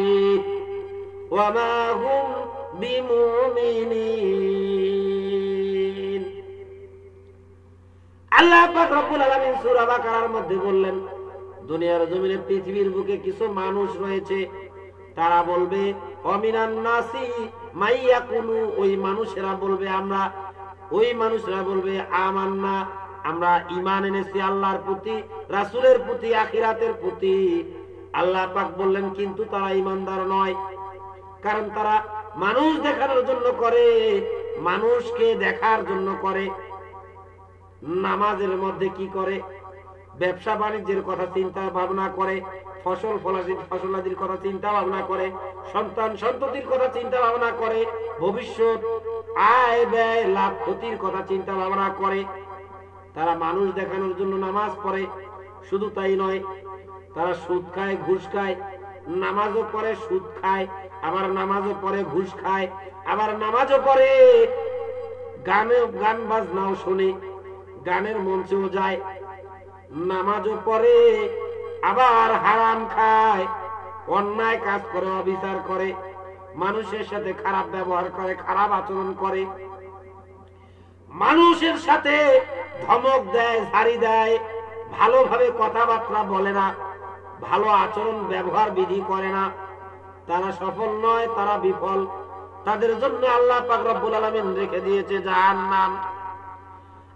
ওয়া মা হুম বিমুমিনিন। আল্লাহ পাক রব্বুল আলামিন সূরা বাকারার মধ্যে বললেন, দুনিয়ার জমিনে পৃথিবীর বুকে কিছু মানুষ রয়েছে, তারা বলবে অমিনান নাসি মাইয়াকুলু, ওই মানুষেরা বলবে আমরা, ওই মানুষরা বলবে আমান্না, আমরা ঈমান এনেছি আল্লাহর প্রতি, রাসূলের প্রতি, আখিরাতের প্রতি। আল্লাহ পাক বললেন কিন্তু তারা ঈমানদার নয়, কারণ তারা মানুষ দেখানোর জন্য করে, মানুষকে দেখার জন্য করে। নামাজের মধ্যে কি করে? ব্যবসা বাণিজ্যের কথা চিন্তা ভাবনা করে, ফসল ফসলাদির কথা চিন্তা ভাবনা করে, সন্তান সন্ততির কথা চিন্তা ভাবনা করে, ভবিষ্যৎ আয় ব্যয় লাভ ক্ষতির কথা চিন্তা ভাবনা করে। তারা মানুষ দেখানোর জন্য নামাজ পড়ে। শুধু তাই নয়, তারা সুদ খায়, ঘুষ খায়, নামাজও পড়ে, সুদ খায়, আবার নামাজও পড়ে, ঘুষ খায়, আবার নামাজও পড়ে, গান বাজনাও শোনে, গানের মঞ্চেও যায়, নামাজও পড়ে, আবার হারাম খায়, অন্যায় কাজ করে, অবিচার করে, মানুষের সাথে খারাপ ব্যবহার করে, খারাপ আচরণ করে, মানুষের সাথে ধমক দেয়, ঝাড়ি দেয়, ভালোভাবে কথাবার্তা বলে না, ভালো আচরণ ব্যবহার বিধি করে না। তারা সফল নয়, তারা বিফল। তাদের জন্য আল্লাহ পাক রব্বুল আলামিন রেখে দিয়েছে জাহান্নাম।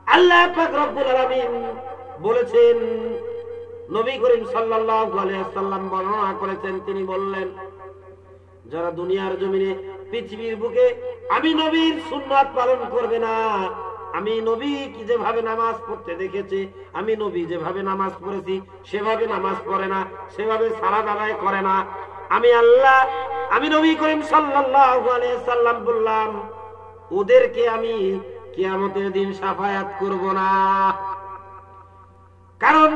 আল্লাহ পাক রব্বুল আলামিন বলেছেন, নবী করিম সাল্লাল্লাহু আলাইহি ওয়াসাল্লাম বর্ণনা করেছেন, তিনি বললেন, যারা দুনিয়ার জমিনে পৃথিবীর বুকে আমি নবীর সুন্নাত পালন করবে না, আমি নবী কি যেভাবে নামাজ পড়তে দেখেছি, আমি নবী যেভাবে নামাজ পড়েছি সেভাবে নামাজ পড়ে না, সেভাবে সালাত আদায় করে না, আমি নবী করিম সাল্লাল্লাহু আলাইহি ওয়াসাল্লাম বললাম, ওদেরকে আমি কিয়ামতের দিন শাফায়াত করব না। কারণ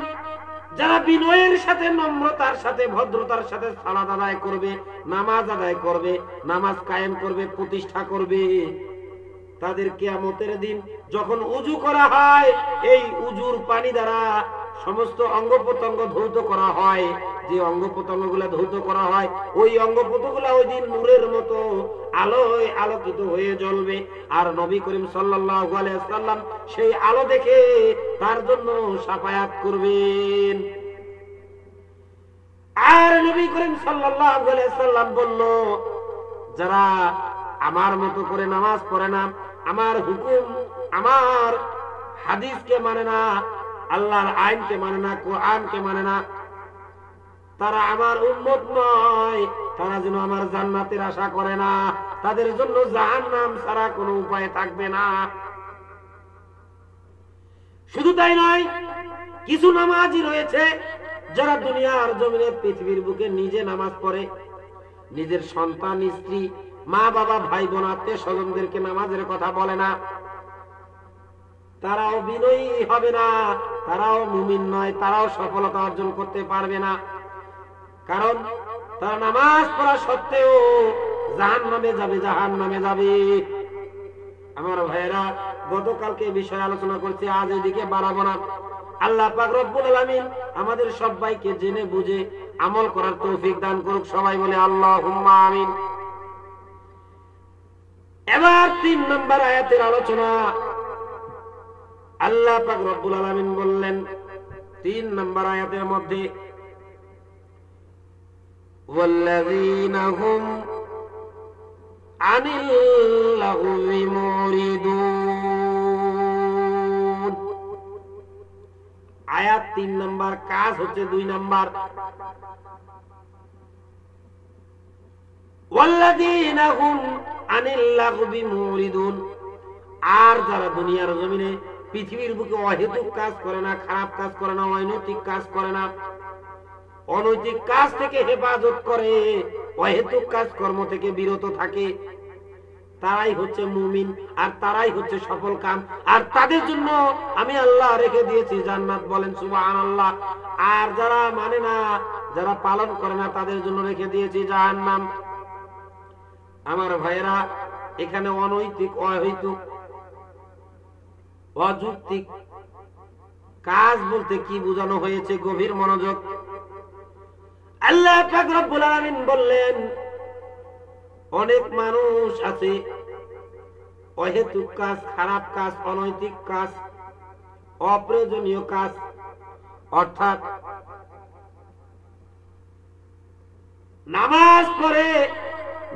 যারা বিনয়ের সাথে, নম্রতার সাথে, ভদ্রতার সাথে সালাত আদায় করবে, নামাজ আদায় করবে, নামাজ কায়েম করবে, প্রতিষ্ঠা করবে, তাদের কিয়ামতের দিন যখন উযু করা হয়, এই উযুর পানি দ্বারা সমস্ত অঙ্গ প্রত্যঙ্গ ধৌত করা হয়, যে অঙ্গ প্রত্যঙ্গ গুলা ধৌত করা হয়, ওই অঙ্গ প্রত্যঙ্গ গুলা ওই দিন নূরের মতো আলোয় আলোকিত হয়ে জ্বলবে। আর নবী করিম সাল্লাল্লাহু আলাইহি ওয়াসাল্লাম সেই আলো দেখে তার জন্য শাফায়াত করবেন। আর নবী করিম সাল্লাল্লাহু আলাইহি ওয়াসাল্লাম বলল, যারা আমার মতো করে নামাজ পড়ে না, আমার হুকুম, আমার হাদিসকে মানে না, আল্লাহর আইনকে মানে না, কোরআনকে মানে না, তারা আমার উম্মত নয়, তারা যেন আমার জান্নাতের আশা করে না, তাদের জন্য জাহান্নাম ছাড়া কোনো উপায় থাকবে না। শুধু তাই নয়, কিছু নামাজি রয়েছে যারা দুনিয়ার জমিনে পৃথিবীর বুকে নিজে নামাজ পড়ে, নিজের সন্তান, স্ত্রী, মা বাবা, ভাই বোন, আত্মীয় স্বজনদেরকে নামাজের কথা বলে না, তারাও বিনয়ী হবে না, তারাও মুমিন নয়, তারাও সফলতা অর্জন করতে পারবে না। কারণ তারা নামাজ পড়া সত্ত্বেও জাহান্নামে যাবে, জাহান্নামে যাবে। আমার ভাইয়েরা, গতকালকে এই বিষয়ে আলোচনা করছি, আজ এদিকে বাড়াবো না। আল্লাহ পাক রব্বুল আলামিন আমাদের সবাইকে জেনে বুঝে আমল করার তৌফিক দান করুক। সবাই বলে আল্লাহুম্মা আমিন। এবার 3 নম্বর আয়াতের আলোচনা। আল্লাহ পাক রব্বুল আলামিন বললেন 3 নম্বর আয়াতের মধ্যে, ওয়াল্লাযীনা হুম আনিল লাগুবি মুরিদুন। আয়াত 3 নাম্বার, কাজ হচ্ছে 2 নাম্বার। ওয়াল্লাযীনা হুম আনিল লাগুবি মুরিদুন। আর যারা দুনিয়ার জমিনে পৃথিবীর বুকে অহেতুক কাজ করে না, খারাপ কাজ করে না, অনৈতিক কাজ করে না, অনৈতিক কাজ থেকে হেফাজত করে, অহেতুক কাজ কর্ম থেকে বিরত থাকে, তারাই হচ্ছে মুমিন, আর তারাই হচ্ছে সফল কাম, আর তাদের জন্য আমি আল্লাহ রেখে দিয়েছি জান্নাত। বলেন সুবহানাল্লাহ। আর যারা মানে না, যারা পালন করে না, তাদের জন্য রেখে দিয়েছি জাহান্নাম। আমার ভাইরা, এখানে অনৈতিক, অহেতুক, অযৌক্তিক কাজ বলতে কি বোঝানো হয়েছে? গভীর মনোযোগ। আল্লাহ পাক রব্বুল আলামিন বললেন, অনেক মানুষ আছে অহেতুক কাজ, খারাপ কাজ, অনৈতিক কাজ, অপ্রয়োজনীয় কাজ, অর্থাৎ নামাজ পড়ে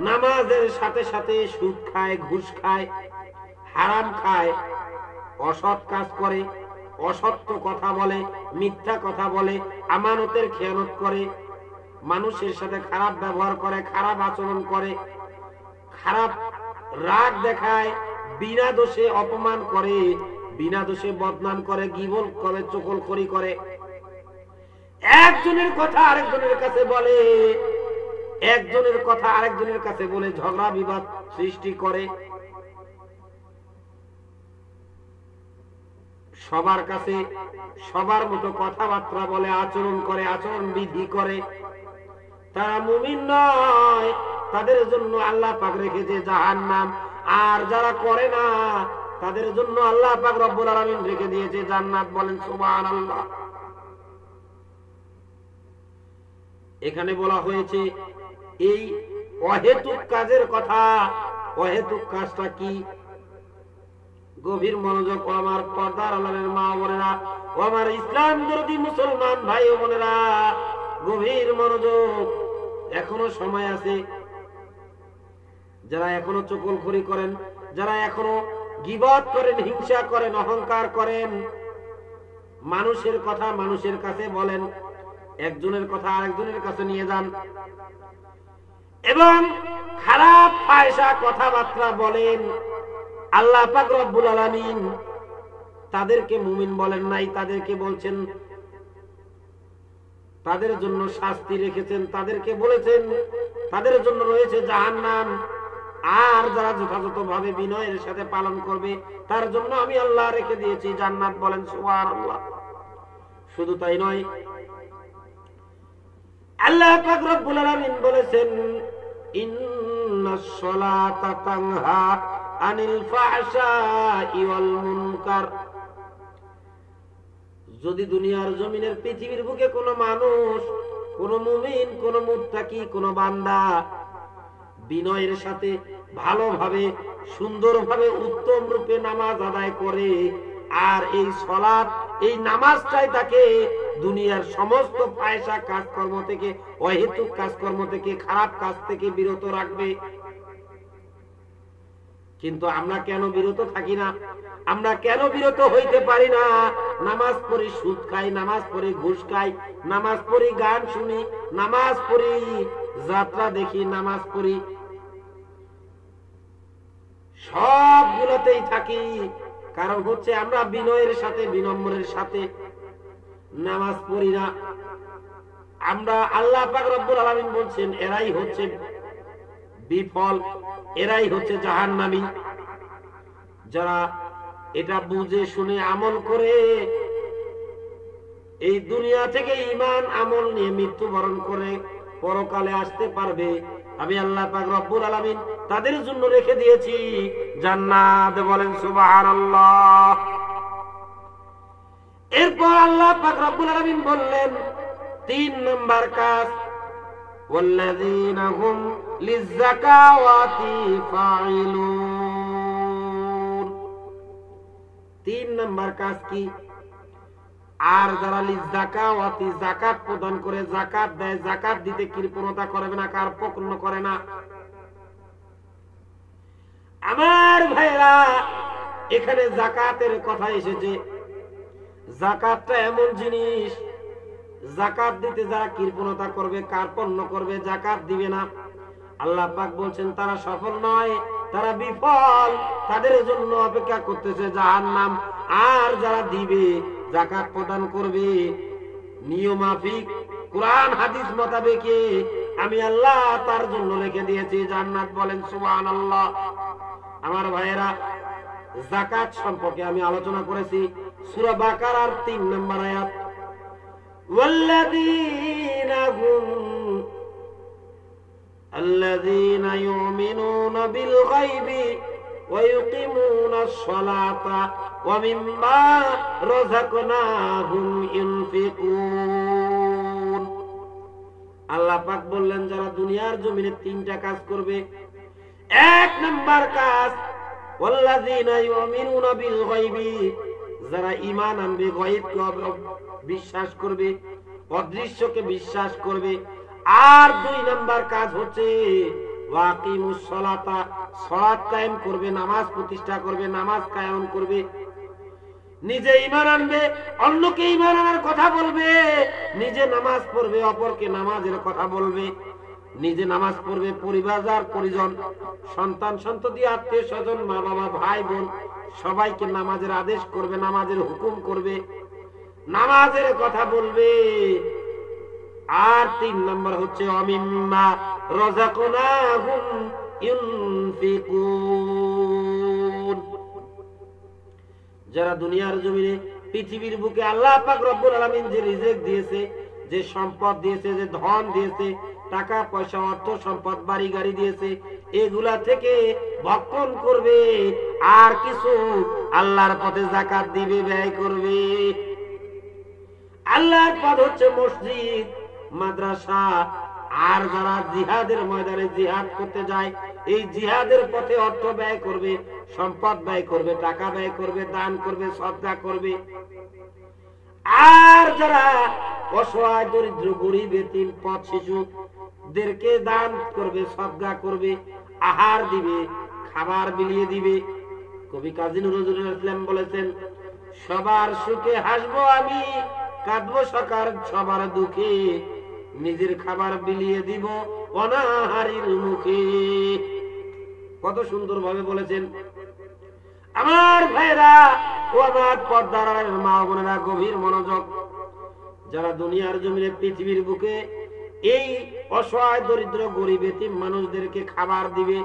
নামাজের সাথে সাথে সুদ খায়, ঘুষ খায়, হারাম খায়, অসৎ কাজ করে, অসত্য কথা বলে, মিথ্যা কথা বলে, আমানতের খেয়ানত করে, মানুষের সাথে খারাপ ব্যবহার করে, খারাপ আচরণ করে, খারাপ রাগ দেখায়, বিনা দোষে অপমান করে, বিনা দোষে বদনাম করে, গীবত করে, চুগলখড়ি করে, একজনের কথা আরেকজনের কাছে বলে, একজনের কথা আরেকজনের কাছে বলে ঝগড়া বিবাদ সৃষ্টি করে, সবার কাছে সবার মতো কথাবার্তা বলে, আচরণ করে, আচরণ বিধি করে, তারা মুমিন নয়। তাদের জন্য আল্লাহ পাক রেখেছে জাহান্নাম। আর যারা করে না, তাদের জন্য আল্লাহ পাক রব্বুল আলামিন রেখে দিয়েছে জান্নাত। বলেন সুবহানাল্লাহ। এখানে বলা হয়েছে এই অহেতুক কাজের কথা। অহেতুক কাজটা কি? গভীর মনোযোগ। ও আমার পর্দার আলালের মা বোনেরা, ও আমার ইসলাম বিরোধী মুসলমান ভাই ও বোনেরা, গভীর মনোযোগ। এখনো সময় আছে। যারা এখনো চুগলখড়ি করেন, যারা এখনো গীবত করেন, হিংসা করেন, অহংকার করেন, মানুষের কথা মানুষের কাছে বলেন, একজনের কথা আরেকজনের কাছে নিয়ে যান, এবং খারাপ ফায়সা কথাবার্তা বলেন, আল্লাহ পাক রব্বুল আলামিন তাদেরকে মুমিন বলেন নাই, তাদেরকে বলছেন, তাদের জন্য শাস্তি রেখেছেন, তাদেরকে বলেছেন তাদের জন্য রয়েছে জাহান্নাম। আর যারা যথাযথভাবে বিনয়ের সাথে পালন করবে, তার জন্য আমি আল্লাহ রেখে দিয়েছি জান্নাত। বলেন সুবহানাল্লাহ। শুধু তাই নয়, আল্লাহ পাক রব্বুল আলামিন বলেছেন, ইন্নাস সালাতা তানহা আনিল ফাহশাই ওয়াল মুনকার। যদি দুনিয়ার জমিনের পৃথিবীর বুকে কোনো মানুষ, কোনো মুমিন, কোনো মুত্তাকি, কোনো বান্দা বিনয়ের সাথে ভালোভাবে, সুন্দরভাবে, উত্তম রূপে নামাজ আদায় করে, আর এই সালাত, এই নামাজটাই তাকে দুনিয়ার সমস্ত ফায়সা কাজকর্ম থেকে, অহেতুক কাজকর্ম থেকে, খারাপ কাজ থেকে বিরত রাখবে। কিন্তু আমরা কেন বিরত থাকি না? আমরা কেন বিরত হইতে পারি না? নামাজ পড়ি, সুদ খাই, নামাজ পড়ি, ঘুষ খাই, নামাজ পড়ি, গান শুনি, নামাজ পড়ি, যাত্রা দেখি, নামাজ পড়ি, সবগুলোতেই থাকি। কারণ হচ্ছে আমরা বিনয়ের সাথে, বিনম্রের সাথে নামাজ পড়ি না। আমরা, আল্লাহ পাক রব্বুল আলামিন বলছেন, এরাই হচ্ছে বিফল, এরাই হচ্ছে জাহান্নামী। যারা এটা বুঝে শুনে আমল করে এই দুনিয়া থেকে ঈমান আমল নিয়ে মৃত্যুবরণ করে পরকালে আসতে পারবে, আমি আল্লাহ পাক রব্বুল আলামিন তাদের জন্য রেখে দিয়েছি জান্নাত। বলেন সুবহানাল্লাহ। এরপর আল্লাহ পাক রব্বুল আলামিন বললেন 3 নাম্বার কাজ, ওয়াল্লাযীনা হুম লিয-যাকাওয়াতি ফাইলুন। 3 নাম্বার কাজ কি? আর যারা লিয-যাকাওয়াতি, যাকাত প্রদান করে, যাকাত দেয়, যাকাত দিতে কৃপণতা করবে না, কার্পণ্য করে না, আমার ভাইরা, এখানে যাকাতের কথা এসেছে। যাকাতটা এমন জিনিস, যাকাত দিতে যারা কৃপণতা করবে, কার্পণ্য করবে, যাকাত দিবে না, আল্লাহ পাক বলছেন তারা সফল নয়, তারা বিফল, তাদের জন্য অপেক্ষা করতেছে জাহান্নাম। আর যারা দিবে, যাকাত প্রদান করবে নিয়মাফিক কোরআন হাদিস মোতাবেক, আমি আল্লাহ তার জন্য রেখে দিয়েছি জান্নাত। বলেন সুবহানাল্লাহ। আমার ভাইয়েরা, যাকাত সম্পর্কে আমি আলোচনা করেছি সূরা বাকারার 3 নম্বর আয়াত, আল্লাযীনা ইউমিনুনা বিল গায়বি ওয়া ইউকিমুনাস সালাতা ওয়া মিম্মা রাযাকনাহুম ইউনফিকুন। আল্লাহ পাক বললেন যারা দুনিয়ার জমিনে 3টা কাজ করবে। 1 নাম্বার কাজ, ওয়াল্লাযীনা ইউমিনুনা বিল গায়বি, যারা ঈমান আনবে, গায়বকে বিশ্বাস করবে, অদৃশ্যকে বিশ্বাস করবে। আর 2 নাম্বার কাজ হচ্ছে ওয়াকিমুস সালাতা, সালাত কায়েম করবে, নামাজ প্রতিষ্ঠা করবে, নামাজ কায়েম করবে। নিজে ঈমান আনবে, অন্যকে ঈমান আনার কথা বলবে, নিজে নামাজ পড়বে, অপরকে নামাজের কথা বলবে। নিজে নামাজ পড়বে, পরিবার পরিজন, সন্তান সন্ততি, আত্মীয় স্বজন, মা বাবা, ভাই বোন সবাইকে নামাজের আদেশ করবে, নামাজের হুকুম করবে, নামাজের কথা বলবে। আর 3 নম্বর হচ্ছে অমিম্মা রাযাকনাহুম ইউনফিকুন। যারা দুনিয়ার জমিনে, পৃথিবীর বুকে আল্লাহ পাক রব্বুল আলামিন যে রিজিক দিয়েছে, যে সম্পদ দিয়েছে, যে ধন দিয়েছে, টাকা পয়সা, অর্থ সম্পদ, বাড়ি গাড়ি দিয়েছে, এগুলা থেকে ভক্ষণ করবে। আর কিছু আল্লাহর পথে যাকাত দিবে, ব্যয় করবে। আল্লাহর পথ হচ্ছে মসজিদ, মাদ্রাসা। আর যারা জিহাদের ময়দানে জিহাদ করতে যায়, এই জিহাদের পথে অর্থ ব্যয় করবে, সম্পদ ব্যয় করবে, টাকা ব্যয় করবে, দান করবে, সদকা করবে। আর যারা অসহায়, দরিদ্র, গরীব, এতিম, পথ শিশুদেরকে দান করবে, সদকা করবে, আহার দিবে, খাবার বিলিয়ে দিবে। কবি কাজী নজরুল ইসলাম বলেছেন, সবার সুখে হাসবো আমি, কাঁদবো সবার দুঃখে, নিজের খাবার বিলিয়ে দিব অনাহারীর মুখে। কত সুন্দর ভাবে বলেছেন। আমার ভাইরা ও আমার পর্দার মা বোনেরা, গভীর মনোযোগ। যারা দুনিয়ার জমিনে, পৃথিবীর বুকে এই অসহায়, দরিদ্র, গরীব, এতিম মানুষদেরকে খাবার দিবে,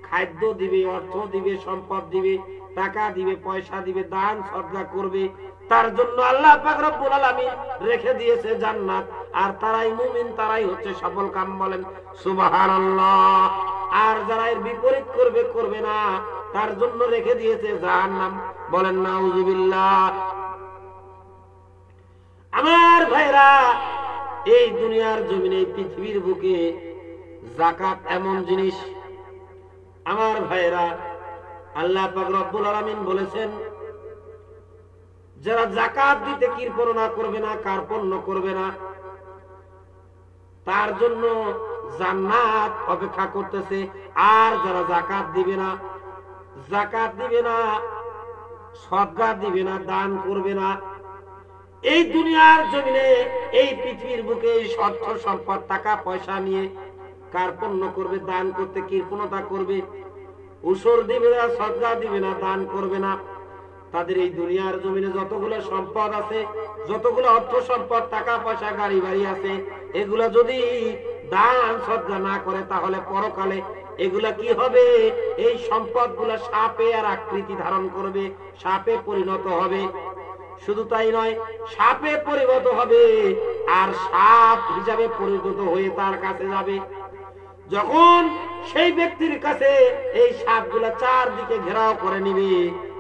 খাদ্য দিবে, অর্থ দিবে, সম্পদ দিবে, টাকা দিবে, পয়সা দিবে, দান সদকা করবে, তার জন্য আল্লাহ পাক রব্বুল আলামিন রেখে দিয়েছে জান্নাত। আর তারাই মুমিন, তারাই হচ্ছে সফল কাম। বলেন সুবহানাল্লাহ। আর যারা এর বিপরীত করবে, করবে না, তার জন্য রেখে দিয়েছে জাহান্নাম। বলেন নাউযুবিল্লাহ। আমার ভাইরা, এই দুনিয়ার জমিনে, পৃথিবীর বুকে যাকাত এমন জিনিস। আমার ভাইরা, আল্লাহ পাক রব্বুল আলামিন বলেছেন যারা যাকাত দিতে কৃপণতা করবে না, কার্পণ্য করবে না, তার জন্য জান্নাত অপেক্ষা করতেছে। আর যারা যাকাত দিবে না, সদকা দিবে না, দান করবে না, এই দুনিয়ার জমিনে, এই পৃথিবীর বুকে অর্থ সম্পদ, টাকা পয়সা নিয়ে কার্পণ্য করবে, দান করতে কৃপণতা করবে, উসর দিবে না, সদকা দিবে না, দান করবে না, তাদের এই দুনিয়ার জমিনে যতগুলো সম্পদ আছে, যতগুলো অর্থ সম্পদ, টাকা পয়সা, গাড়ি বাড়ি আছে, এগুলা যদি দান সদকা না করে, তাহলে পরকালে এগুলা কি হবে? এই সম্পদগুলা সাপে আর আকৃতি ধারণ করবে, সাপে পরিণত হবে। শুধু তাই নয়, সাপে পরিণত হবে আর সাপ হিসাবে পরিণত হয়ে তার কাছে যাবে। যখন সেই ব্যক্তির কাছে এই সাপগুলা চারদিকে ঘেরাও করে নিবে,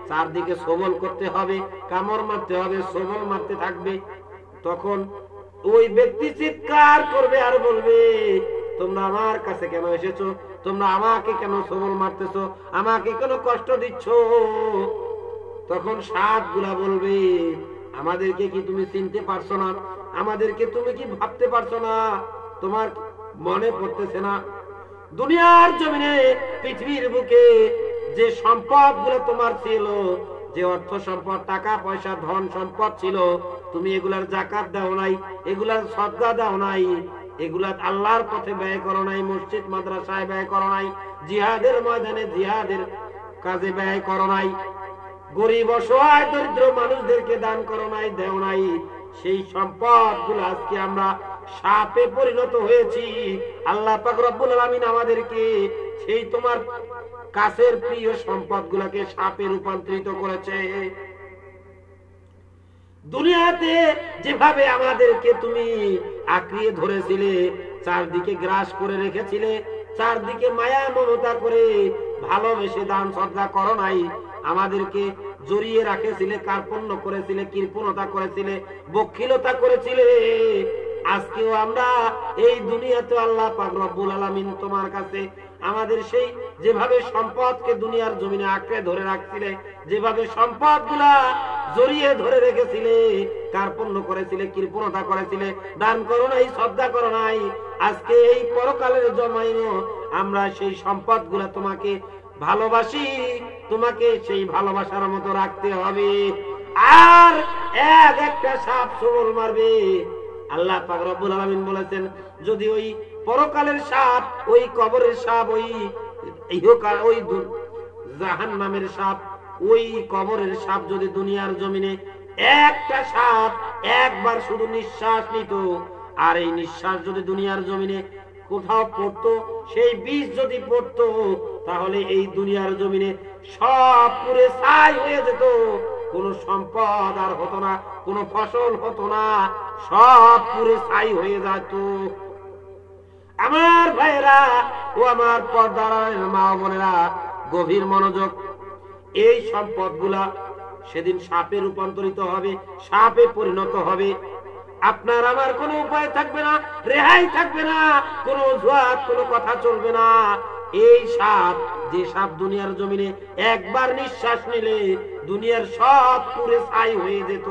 চারদিকে সবল করতে হবে, কামড় মারতে হবে, সবল মারতে থাকবে, তখন ওই ব্যক্তি চিৎকার করবে আর বলবে, তোমরা আমার কাছে কেন এসেছো? তোমরা আমাকে কেন সবল মারতেছো? আমাকে কেন কষ্ট দিচ্ছ? তখন সাপগুলা বলবে, আমাদেরকে কি তুমি চিনতে পারছো না? আমাদেরকে তুমি কি ভাবতে পারছো না? তোমার মনে পড়তেছে না? দুনিয়ার জমিনে, পৃথিবীর বুকে যে সম্পদ গুলো তোমার ছিল, যে অর্থ সম্পদ, টাকা পয়সা, ধন সম্পদ ছিল, তুমি এগুলার যাকাত দাও নাই, এগুলার সদকা দাও নাই, এগুলা আল্লাহর পথে ব্যয় করো নাই, মসজিদ মাদ্রাসায় ব্যয় করো নাই, জিহাদের ময়দানে জিহাদের কাজে ব্যয় করো নাই, গরিব অসহায় দরিদ্র মানুষদেরকে দান করো নাই, দেও নাই। সেই সম্পদ গুলো আজকে আমরা সাপে পরিণত হয়েছি। আল্লাহ পাক রব্বুল আলামিন আমাদেরকে সেই তোমার কাছের প্রিয় সম্পদ গুলাকে সাপে রূপান্তরিত করেছে। দুনিয়াতে যেভাবে আমাদেরকে তুমি আঁকড়িয়ে ধরেছিলে, চারদিকে গ্রাস করে রেখেছিলে, চারদিকে মায়া মমতা করে ভালোবেসে দান শ্রদ্ধা করো নাই, আমাদেরকে জড়িয়ে রাখেছিলে, কার্পণ্য করেছিলে, কৃপণতা করেছিলে, বখিলতা করেছিলে। আজকেও আমরা এই দুনিয়াতে আল্লাহ পাক রব্বুল আলামিন তোমার কাছে আমাদের সেই যেভাবে সম্পদকে দুনিয়ার জমিনে আঁকড়ে ধরে রাখছিলে, যেভাবে সম্পদগুলা জড়িয়ে ধরে রেখেছিলে, কার্পণ্য করেছিলে, কৃপণতা করেছিলে, দান করো নাই, শ্রদ্ধা করো নাই, আজকে এই পরকালের জমাইনো আমরা সেই সম্পদগুলা তোমাকে ভালোবাসি, তোমাকে সেই ভালোবাসার মতো রাখতে হবে। আর একটা সাপ সবল মারবে। আল্লাহ পাক রব্বুল আলামিন বলেছেন, যদি ওই পরকালের সাপ, ওই কবরের সাপ, ওই ইহকাল, ওই জাহান্নামের সাপ, ওই কবরের সাপ যদি দুনিয়ার জমিনে একটা সাপ একবার শুধু নিঃশ্বাস নিত, আর এই নিঃশ্বাস যদি দুনিয়ার জমিনে কোথাও পড়তো, সেই বিষ যদি পড়তো, তাহলে এই দুনিয়ার জমিনে সব পুরে ছাই হয়ে যেত, কোন সম্পদ আর হতো না, কোন ফসল হতো না, সব পুরে ছাই হয়ে যেত। আমার ভাইরা ও আমার পর্দার মা বোনেরা, গভীর মনোযোগ। এই সম্পদগুলা সেদিন সাপে রূপান্তরিত হবে, সাপে পরিণত হবে। আপনার আমার কোনো উপায় থাকবে না, রেহাই থাকবে না, কোনো অজুহাত, কোনো কথা চলবে না। এই সাপ, যে সাপ দুনিয়ার জমিনে একবার নিঃশ্বাস নিলে দুনিয়ার সব পুরে ছাই হয়ে যেত,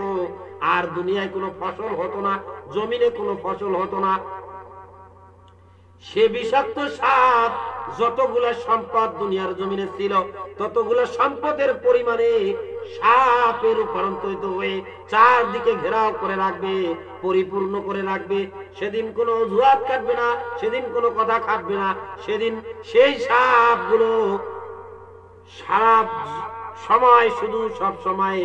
আর দুনিয়ায় কোনো ফসল হতো না, জমিনে কোনো ফসল হতো না। সে বিষাক্ত সাপ যতগুলা সম্পদ দুনিয়ার জমিনে ছিল, ততগুলা সম্পদের পরিমাণে সাপে রূপান্তরিত হয়ে চারদিকে ঘেরাও করে রাখবে, পরিপূর্ণ করে রাখবে। সেদিন কোনো অজুহাত কাটবে না, সেদিন কোনো কথা কাটবে না। সেদিন সেই সাপগুলো সারা সময়, শুধু সব সময়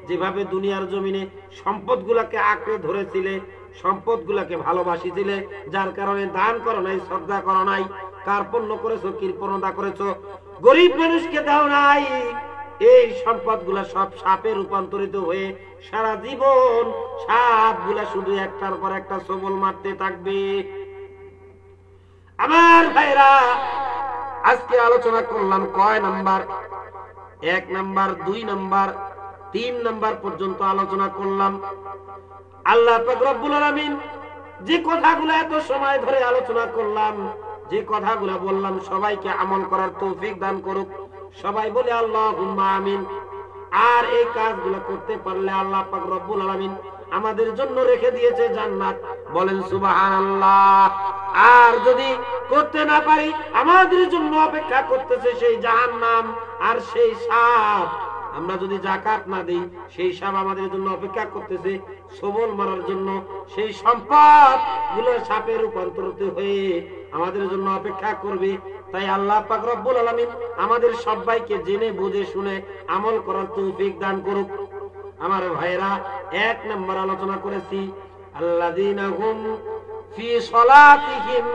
যেভাবে দুনিয়ার জমিনে সম্পদগুলাকে আঁকড়ে ধরেছিলে, সম্পদগুলাকে ভালোবাসিছিলে, যার কারণে দান করো নাই, শ্রদ্ধা করো নাই, কার্পণ্য করেছো, কৃপণতা করেছো, গরিব মানুষকে দাও নাই, এই সম্পদগুলা সব সাপে রূপান্তরিত হয়ে সারা জীবন সাপগুলা শুধু একটার পর একটা সবল মারতে থাকবে। আমার ভাইরা, আজকে আলোচনা করলাম কয় নাম্বার? 1 নাম্বার, 2 নাম্বার, 3 নাম্বার পর্যন্ত আলোচনা করলাম। আল্লাহ পাক রব্বুল আলামিন যে কথাগুলো এত সময় ধরে আলোচনা করলাম, যে কথাগুলো বললাম, সবাইকে আমল করার তৌফিক দান করুক। সবাই বলে আল্লাহুম্মা আমিন। আর এই কাজগুলো করতে পারলে আল্লাহ পাক রব্বুল আলামিন আমাদের জন্য রেখে দিয়েছে জান্নাত, বলেন সুবহানাল্লাহ। আর যদি করতে না পারি, আমাদের জন্য অপেক্ষা করতেছে সেই জাহান্নাম আর সেই সাপ। আমরা যদি যাকাত না দেই, সেই সাপ আমাদের জন্য অপেক্ষা করতেছে সবল মারার জন্য। সেই সম্পদ গুলো সাপে রূপান্তরিত হয়ে আমাদের জন্য অপেক্ষা করবে। তাই আল্লাহ পাক রব্বুল আলামিন আমাদের সবাইকে জেনে বুঝে শুনে আমল করার তৌফিক দান করুক। আমার ভাইরা, 1 নম্বর আলোচনা করেছি, আল্লাযীনা হুম ফি সলাতিহিম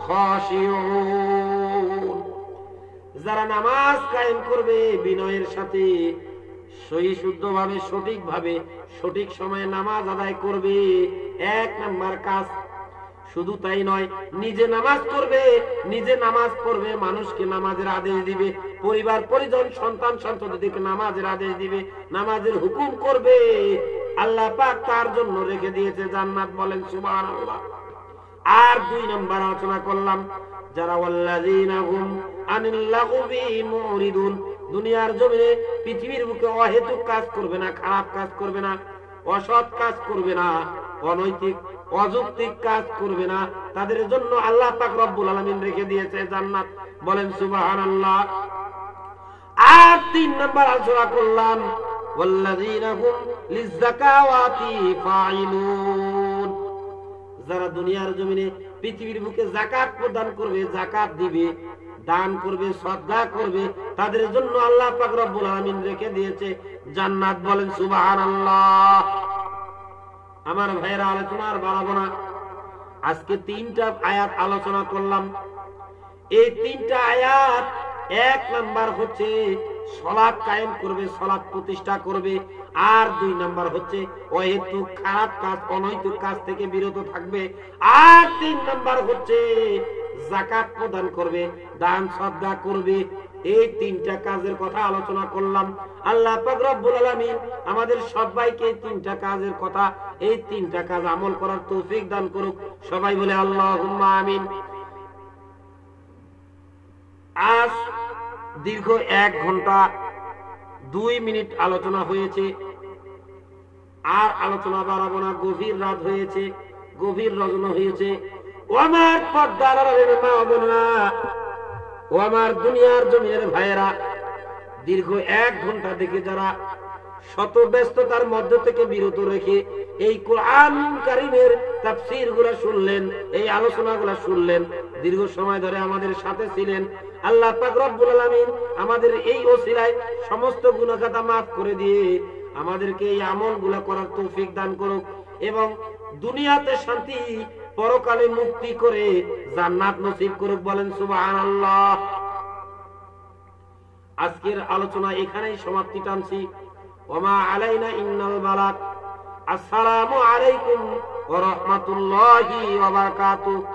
খাশিউন। যারা নামাজ কায়েম করবে বিনয়ের সাথে, সহি শুদ্ধভাবে, সঠিকভাবে, সঠিক সময়ে নামাজ আদায় করবে, 1 নম্বর কাজ। শুধু তাই নয়, নিজে নামাজ করবে, নিজে নামাজ পড়বে, মানুষকে নামাজের আদেশ দিবে, পরিবার পরিজন, সন্তান সন্ততিকে নামাজের আদেশ দিবে, নামাজের হুকুম করবে। আল্লাহ পাক তার জন্য রেখে দিয়েছে জান্নাত, বলেন সুবহানাল্লাহ। আর 2 নম্বর আলোচনা করলাম, যারা ওয়াল্লাযীনা হুম আনিল লাগবি মুরিদুন। দুনিয়ার জমিনে, পৃথিবীর বুকে অহেতুক কাজ করবে না, খারাপ কাজ করবে না, অসৎ কাজ করবে না, অনৈতিক অযৌক্তিক কাজ করবে না, তাদের জন্য আল্লাহ পাক রব্বুল আলামিন রেখে দিয়েছে জান্নাত, বলেন সুবহানাল্লাহ। আর 3 নাম্বার আলোচনা করলাম ওয়াল্লাযীনা হুম লিযাকাওয়াতি ফাইলুন, যারা দুনিয়ার জমিনে পৃথিবীর বুকে যাকাত প্রদান করবে, যাকাত দিবে, দান করবে, সদকা করবে, তাদের জন্য আল্লাহ পাক রব্বুল আলামিন রেখে দিয়েছে জান্নাত। বলেন সুবহানাল্লাহ। আমার ভাইরা, আলোচনা আর বাড়াবো না। আজকে 3টা আয়াত আলোচনা করলাম। এই 3টা আয়াত, 1 নাম্বার হচ্ছে সালাত কায়েম করবে, সালাত প্রতিষ্ঠা করবে। আর 2 নাম্বার হচ্ছে অহেতুক খারাপ কাজ, অনৈতিক কাজ থেকে বিরত থাকবে। আর 3 নাম্বার হচ্ছে যাকাত প্রদান করবে, দান সদকা করবে। এই 3টা কাজের কথা আলোচনা করলাম। আল্লাহ পাক রব্বুল আলামিন আমাদের সবাইকে এই 3টা কাজের কথা, এই 3টা কাজ আমল করার তৌফিক দান করুক। সবাই বলে আল্লাহুম্মা আমিন। আজ দীর্ঘ 1 ঘন্টা 2 মিনিট আলোচনা হয়েছে। আর আলোচনা বাড়াবো না। গভীর রাত হয়েছে, গভীর রজনী হয়েছে। ও আমার পর্দার আড়ালের মা ও বোনেরা, ও আমার দুনিয়ার জমিনের ভাইয়েরা, দীর্ঘ 1 ঘন্টা দেখে যারা শত ব্যস্ততার মধ্য থেকে বিরত রেখে এই কোরআন কারীমের তাফসীর গুলা শুনলেন, এই আলোচনা গুলা শুনলেন, দীর্ঘ সময় ধরে আমাদের সাথে ছিলেন, আল্লাহ পাক রব্বুল আলামিন আমাদের এই ওসিলায় সমস্ত গুনাহ খাতা মাফ করে দিয়ে আমাদেরকে এই আমল গুলা করার তৌফিক দান করুক এবং দুনিয়াতে শান্তি, পরকালে মুক্তি করে জান্নাত নসিব করুক। বলেন সুবহানাল্লাহ। আজকের আলোচনা এখানেই সমাপ্তি টানছি। ওমা আলাইনা ইন্নাল বালাগ। আসসালামু আলাইকুম ওয়া রাহমাতুল্লাহি ওয়া বারাকাতুহু।